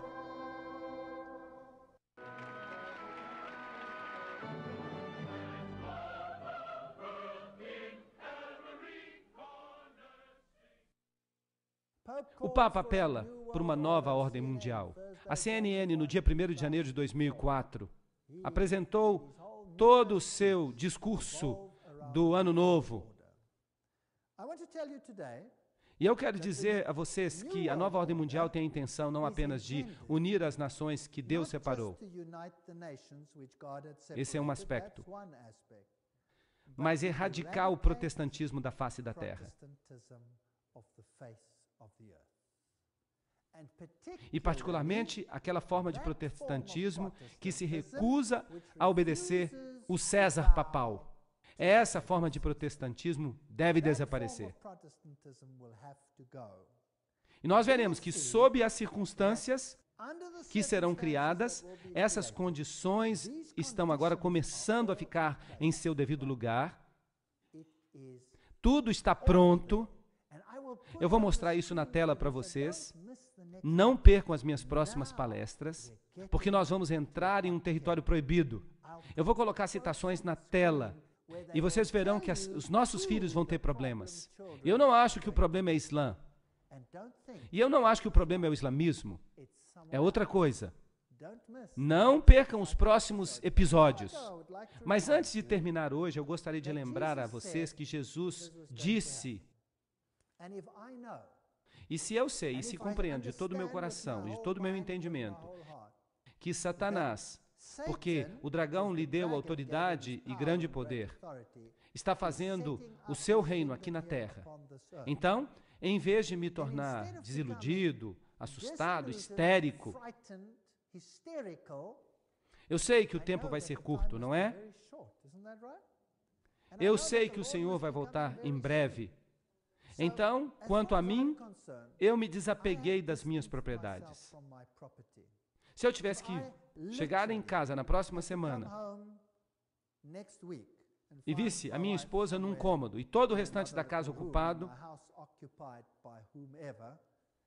O Papa apela por uma nova ordem mundial. A CNN, no dia 1º de janeiro de 2004, apresentou todo o seu discurso do Ano Novo. E eu quero dizer a vocês que a nova ordem mundial tem a intenção não apenas de unir as nações que Deus separou. Esse é um aspecto. Mas erradicar o protestantismo da face da terra. E particularmente aquela forma de protestantismo que se recusa a obedecer o César papal. Essa forma de protestantismo deve desaparecer. E nós veremos que, sob as circunstâncias que serão criadas, essas condições estão agora começando a ficar em seu devido lugar. Tudo está pronto. Eu vou mostrar isso na tela para vocês. Não percam as minhas próximas palestras, porque nós vamos entrar em um território proibido. Eu vou colocar citações na tela. E vocês verão que os nossos filhos vão ter problemas. Eu não acho que o problema é Islã. E eu não acho que o problema é o islamismo. É outra coisa. Não percam os próximos episódios. Mas antes de terminar hoje, eu gostaria de lembrar a vocês que Jesus disse: e se eu sei, e se compreendo de todo o meu coração, de todo o meu entendimento, que Satanás, porque o dragão lhe deu autoridade e grande poder, está fazendo o seu reino aqui na terra. Então, em vez de me tornar desiludido, assustado, histérico, eu sei que o tempo vai ser curto, não é? Eu sei que o Senhor vai voltar em breve. Então, quanto a mim, eu me desapeguei das minhas propriedades. Se eu tivesse que chegar em casa na próxima semana e visse a minha esposa num cômodo e todo o restante da casa ocupado,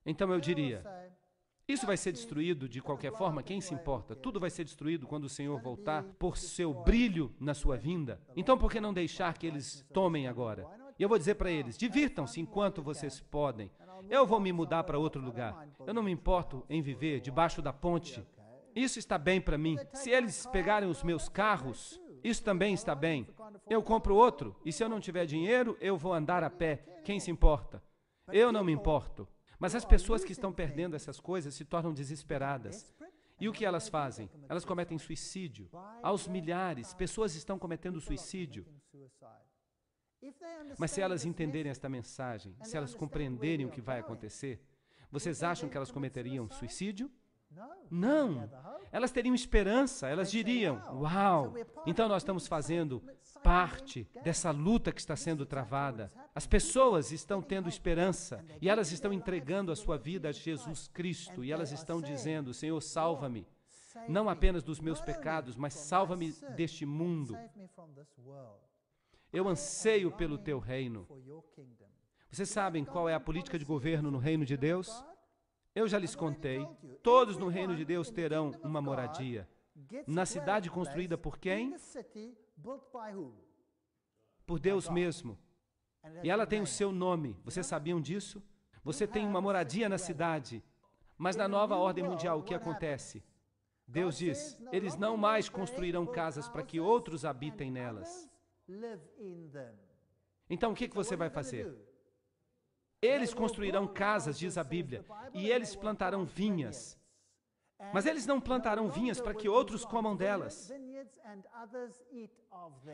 então eu diria: isso vai ser destruído de qualquer forma, quem se importa? Tudo vai ser destruído quando o Senhor voltar por seu brilho na sua vinda. Então por que não deixar que eles tomem agora? E eu vou dizer para eles: divirtam-se enquanto vocês podem. Eu vou me mudar para outro lugar. Eu não me importo em viver debaixo da ponte. Isso está bem para mim. Se eles pegarem os meus carros, isso também está bem. Eu compro outro, e se eu não tiver dinheiro, eu vou andar a pé. Quem se importa? Eu não me importo. Mas as pessoas que estão perdendo essas coisas se tornam desesperadas. E o que elas fazem? Elas cometem suicídio. Aos milhares, pessoas estão cometendo suicídio. Mas se elas entenderem esta mensagem, se elas compreenderem o que vai acontecer, vocês acham que elas cometeriam suicídio? Não. Elas teriam esperança, elas diriam, uau, então nós estamos fazendo parte dessa luta que está sendo travada. As pessoas estão tendo esperança e elas estão entregando a sua vida a Jesus Cristo e elas estão dizendo, Senhor, salva-me, não apenas dos meus pecados, mas salva-me deste mundo. Eu anseio pelo teu reino. Vocês sabem qual é a política de governo no reino de Deus? Eu já lhes contei. Todos no reino de Deus terão uma moradia. Na cidade construída por quem? Por Deus mesmo. E ela tem o seu nome. Vocês sabiam disso? Você tem uma moradia na cidade. Mas na nova ordem mundial, o que acontece? Deus diz, eles não mais construirão casas para que outros habitem nelas. Então, o que você vai fazer? Eles construirão casas, diz a Bíblia, e eles plantarão vinhas. Mas eles não plantarão vinhas para que outros comam delas.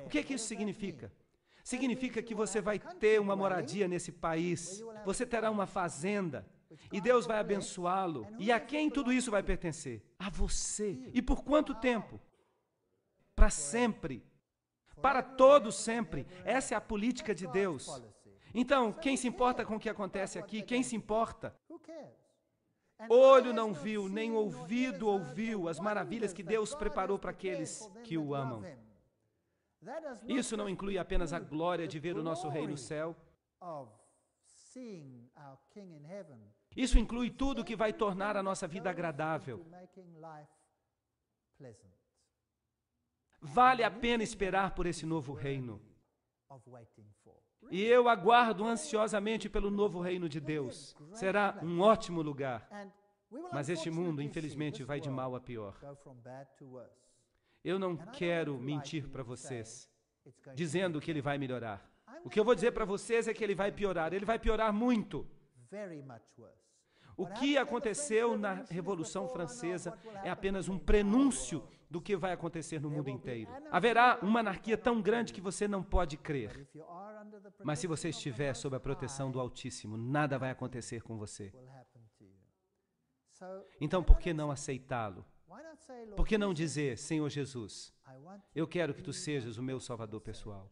O que isso significa? Significa que você vai ter uma moradia nesse país, você terá uma fazenda, e Deus vai abençoá-lo. E a quem tudo isso vai pertencer? A você. E por quanto tempo? Para sempre. Para todo sempre. Essa é a política de Deus. Então, quem se importa com o que acontece aqui? Quem se importa? Olho não viu, nem ouvido ouviu as maravilhas que Deus preparou para aqueles que o amam. Isso não inclui apenas a glória de ver o nosso rei no céu. Isso inclui tudo que vai tornar a nossa vida agradável. Vale a pena esperar por esse novo reino. E eu aguardo ansiosamente pelo novo reino de Deus. Será um ótimo lugar. Mas este mundo, infelizmente, vai de mal a pior. Eu não quero mentir para vocês, dizendo que ele vai melhorar. O que eu vou dizer para vocês é que ele vai piorar. Ele vai piorar muito. O que aconteceu na Revolução Francesa é apenas um prenúncio do que vai acontecer no mundo inteiro. Haverá uma anarquia tão grande que você não pode crer. Mas se você estiver sob a proteção do Altíssimo, nada vai acontecer com você. Então, por que não aceitá-lo? Por que não dizer, Senhor Jesus, eu quero que tu sejas o meu Salvador pessoal?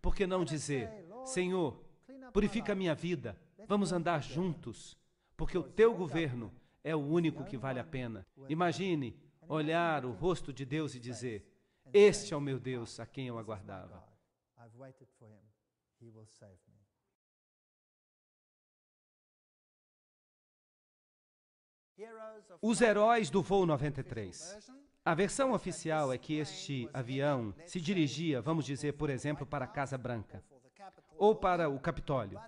Por que não dizer, Senhor, purifica a minha vida, vamos andar juntos, porque o teu governo é o único que vale a pena. Imagine olhar o rosto de Deus e dizer, este é o meu Deus a quem eu aguardava. Os heróis do voo 93. A versão oficial é que este avião se dirigia, vamos dizer, por exemplo, para a Casa Branca ou para o Capitólio.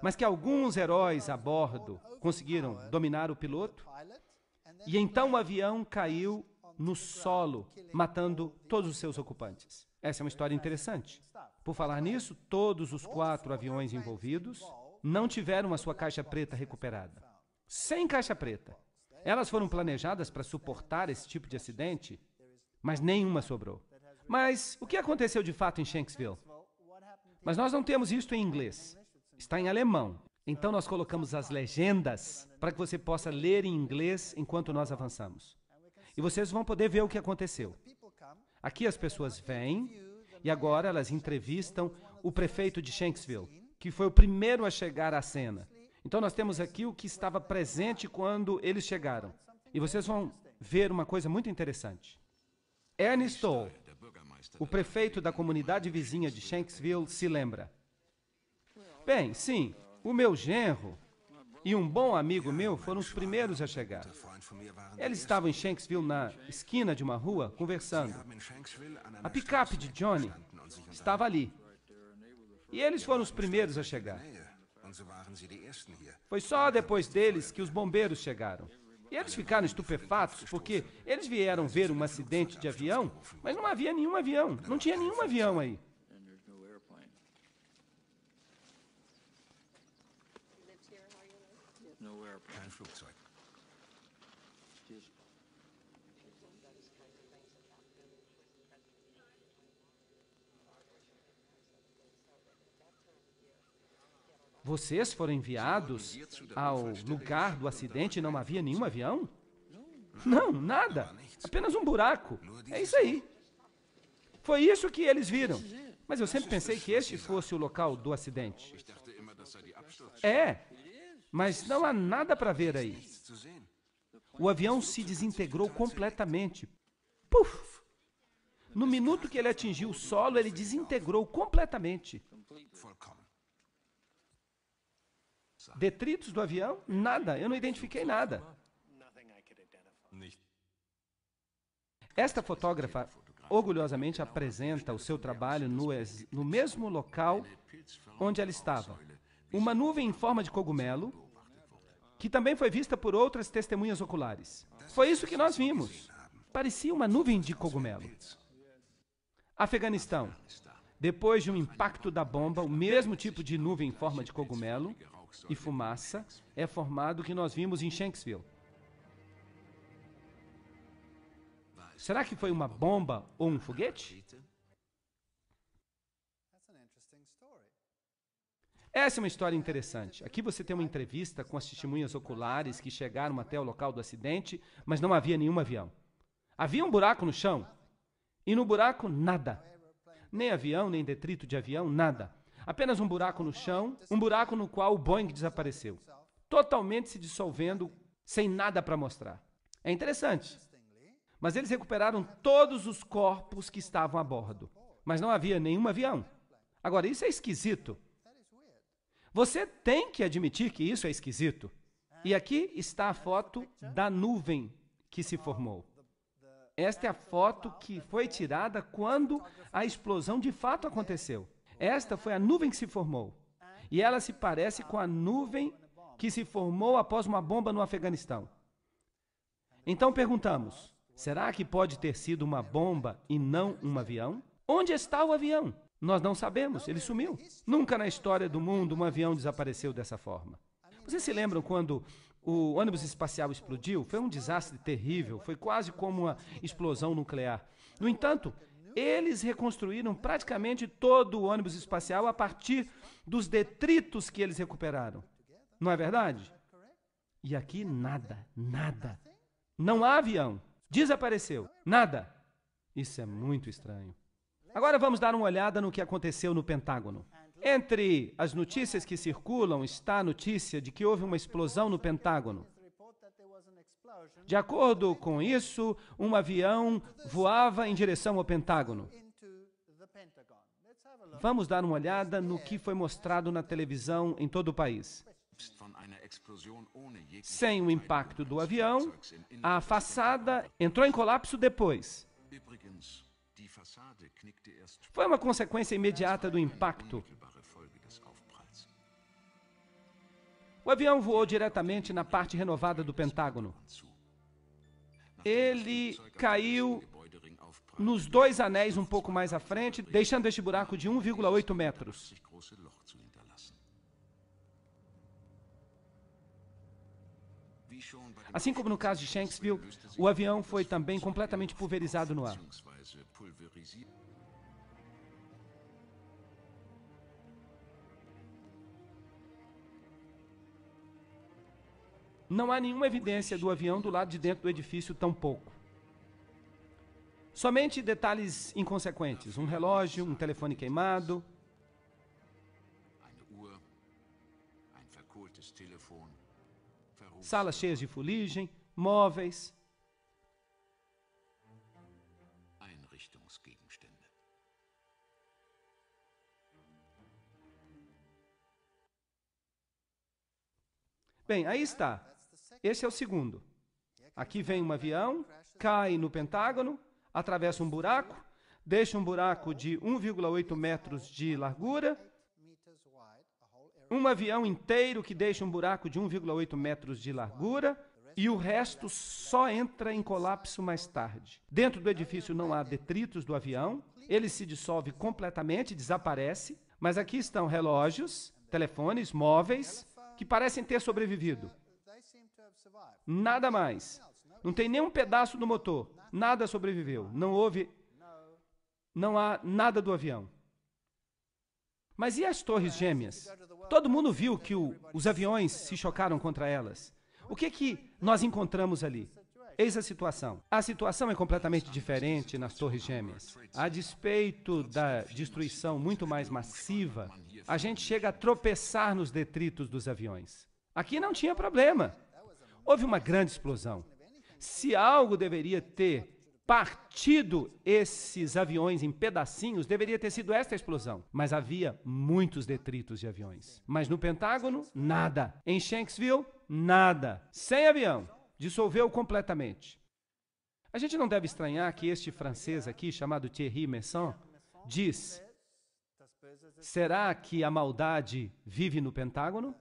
Mas que alguns heróis a bordo conseguiram dominar o piloto e então o avião caiu no solo, matando todos os seus ocupantes. Essa é uma história interessante. Por falar nisso, todos os 4 aviões envolvidos não tiveram a sua caixa preta recuperada. Sem caixa preta. Elas foram planejadas para suportar esse tipo de acidente, mas nenhuma sobrou. Mas o que aconteceu de fato em Shanksville? Mas nós não temos isso em inglês. Está em alemão. Então nós colocamos as legendas para que você possa ler em inglês enquanto nós avançamos. E vocês vão poder ver o que aconteceu. Aqui as pessoas vêm e agora elas entrevistam o prefeito de Shanksville, que foi o primeiro a chegar à cena. Então nós temos aqui o que estava presente quando eles chegaram. E vocês vão ver uma coisa muito interessante. Ernest Toll, o prefeito da comunidade vizinha de Shanksville, se lembra. Bem, sim, o meu genro e um bom amigo meu foram os primeiros a chegar. Eles estavam em Shanksville, na esquina de uma rua, conversando. A picape de Johnny estava ali. E eles foram os primeiros a chegar. Foi só depois deles que os bombeiros chegaram. E eles ficaram estupefatos, porque eles vieram ver um acidente de avião, mas não havia nenhum avião. Não tinha nenhum avião aí. Vocês foram enviados ao lugar do acidente e não havia nenhum avião? Não, nada. Apenas um buraco. É isso aí. Foi isso que eles viram. Mas eu sempre pensei que este fosse o local do acidente. É, mas não há nada para ver aí. O avião se desintegrou completamente. Puf! No minuto que ele atingiu o solo, ele desintegrou completamente. Detritos do avião? Nada. Eu não identifiquei nada. Esta fotógrafa orgulhosamente apresenta o seu trabalho no mesmo local onde ela estava. Uma nuvem em forma de cogumelo, que também foi vista por outras testemunhas oculares. Foi isso que nós vimos. Parecia uma nuvem de cogumelo. Afeganistão. Depois de um impacto da bomba, o mesmo tipo de nuvem em forma de cogumelo e fumaça é formado que nós vimos em Shanksville. Será que foi uma bomba ou um foguete? Essa é uma história interessante. Aqui você tem uma entrevista com as testemunhas oculares que chegaram até o local do acidente, mas não havia nenhum avião. Havia um buraco no chão, e no buraco nada. Nem avião, nem detrito de avião, nada. Apenas um buraco no chão, um buraco no qual o Boeing desapareceu. Totalmente se dissolvendo, sem nada para mostrar. É interessante. Mas eles recuperaram todos os corpos que estavam a bordo. Mas não havia nenhum avião. Agora, isso é esquisito. Você tem que admitir que isso é esquisito. E aqui está a foto da nuvem que se formou. Esta é a foto que foi tirada quando a explosão de fato aconteceu. Esta foi a nuvem que se formou. E ela se parece com a nuvem que se formou após uma bomba no Afeganistão. Então perguntamos, será que pode ter sido uma bomba e não um avião? Onde está o avião? Nós não sabemos, ele sumiu. Nunca na história do mundo um avião desapareceu dessa forma. Vocês se lembram quando o ônibus espacial explodiu? Foi um desastre terrível, foi quase como uma explosão nuclear. No entanto, eles reconstruíram praticamente todo o ônibus espacial a partir dos detritos que eles recuperaram. Não é verdade? E aqui nada, nada. Não há avião. Desapareceu. Nada. Isso é muito estranho. Agora vamos dar uma olhada no que aconteceu no Pentágono. Entre as notícias que circulam está a notícia de que houve uma explosão no Pentágono. De acordo com isso, um avião voava em direção ao Pentágono. Vamos dar uma olhada no que foi mostrado na televisão em todo o país. Sem o impacto do avião, a façada entrou em colapso depois. Foi uma consequência imediata do impacto. O avião voou diretamente na parte renovada do Pentágono. Ele caiu nos 2 anéis um pouco mais à frente, deixando este buraco de 1,8 metros. Assim como no caso de Shanksville, o avião foi também completamente pulverizado no ar. Não há nenhuma evidência do avião do lado de dentro do edifício, tampouco. Somente detalhes inconsequentes, um relógio, um telefone queimado, salas cheias de fuligem, móveis. Bem, aí está. Esse é o segundo. Aqui vem um avião, cai no Pentágono, atravessa um buraco, deixa um buraco de 1,8 metros de largura, um avião inteiro que deixa um buraco de 1,8 metros de largura, e o resto só entra em colapso mais tarde. Dentro do edifício não há detritos do avião, ele se dissolve completamente, desaparece, mas aqui estão relógios, telefones, móveis, que parecem ter sobrevivido. Nada mais. Não tem nenhum pedaço do motor. Nada sobreviveu. Não há nada do avião. Mas e as torres gêmeas? Todo mundo viu que os aviões se chocaram contra elas. O que nós encontramos ali? Eis a situação. A situação é completamente diferente nas Torres Gêmeas. A despeito da destruição muito mais massiva, a gente chega a tropeçar nos detritos dos aviões. Aqui não tinha problema. Houve uma grande explosão. Se algo deveria ter partido esses aviões em pedacinhos, deveria ter sido esta explosão. Mas havia muitos detritos de aviões. Mas no Pentágono, nada. Em Shanksville, nada. Sem avião. Dissolveu completamente. A gente não deve estranhar que este francês aqui, chamado Thierry Meyssan, diz: será que a maldade vive no Pentágono?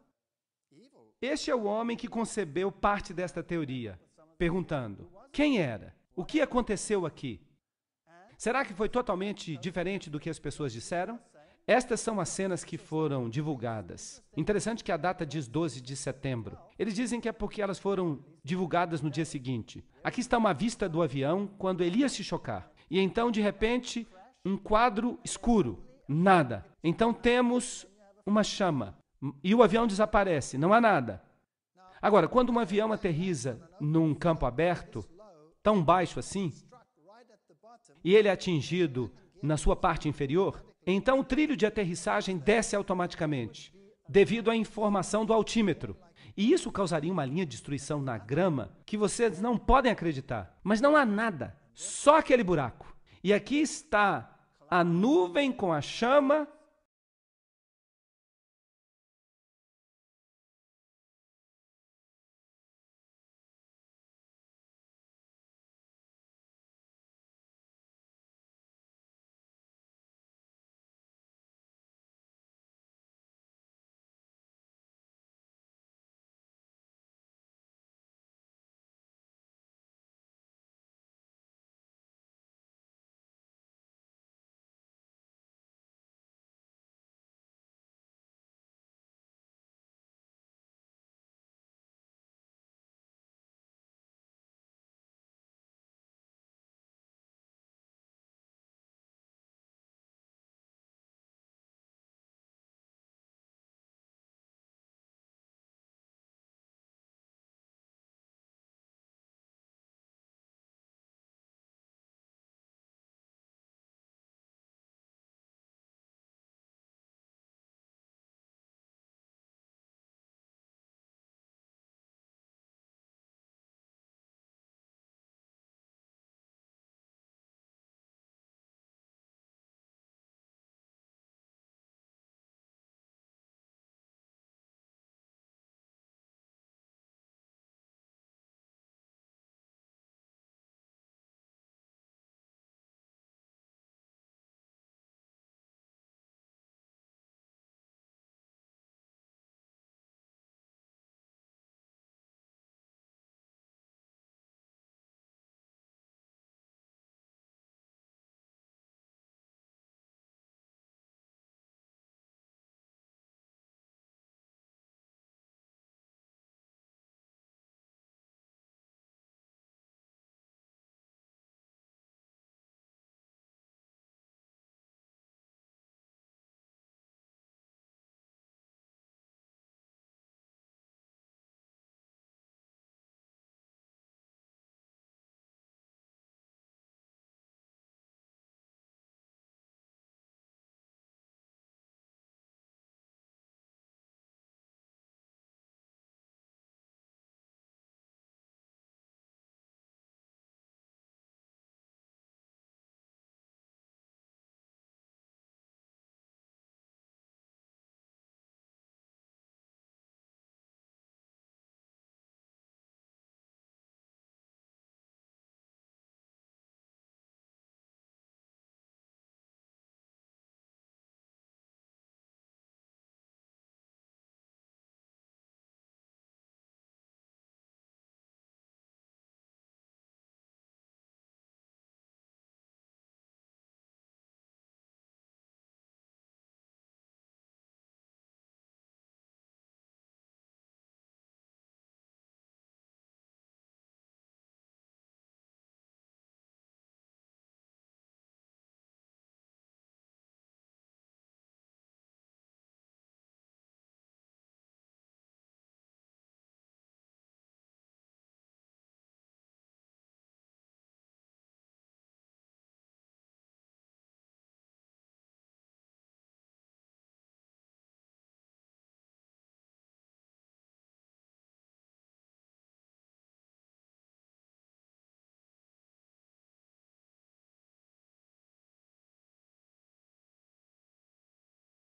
Este é o homem que concebeu parte desta teoria, perguntando: quem era? O que aconteceu aqui? Será que foi totalmente diferente do que as pessoas disseram? Estas são as cenas que foram divulgadas. Interessante que a data diz 12 de setembro. Eles dizem que é porque elas foram divulgadas no dia seguinte. Aqui está uma vista do avião quando ele ia se chocar. E então, de repente, um quadro escuro. Nada. Então temos uma chama. E o avião desaparece. Não há nada. Agora, quando um avião aterriza num campo aberto, tão baixo assim, e ele é atingido na sua parte inferior, então o trilho de aterrissagem desce automaticamente, devido à informação do altímetro. E isso causaria uma linha de destruição na grama que vocês não podem acreditar. Mas não há nada, só aquele buraco. E aqui está a nuvem com a chama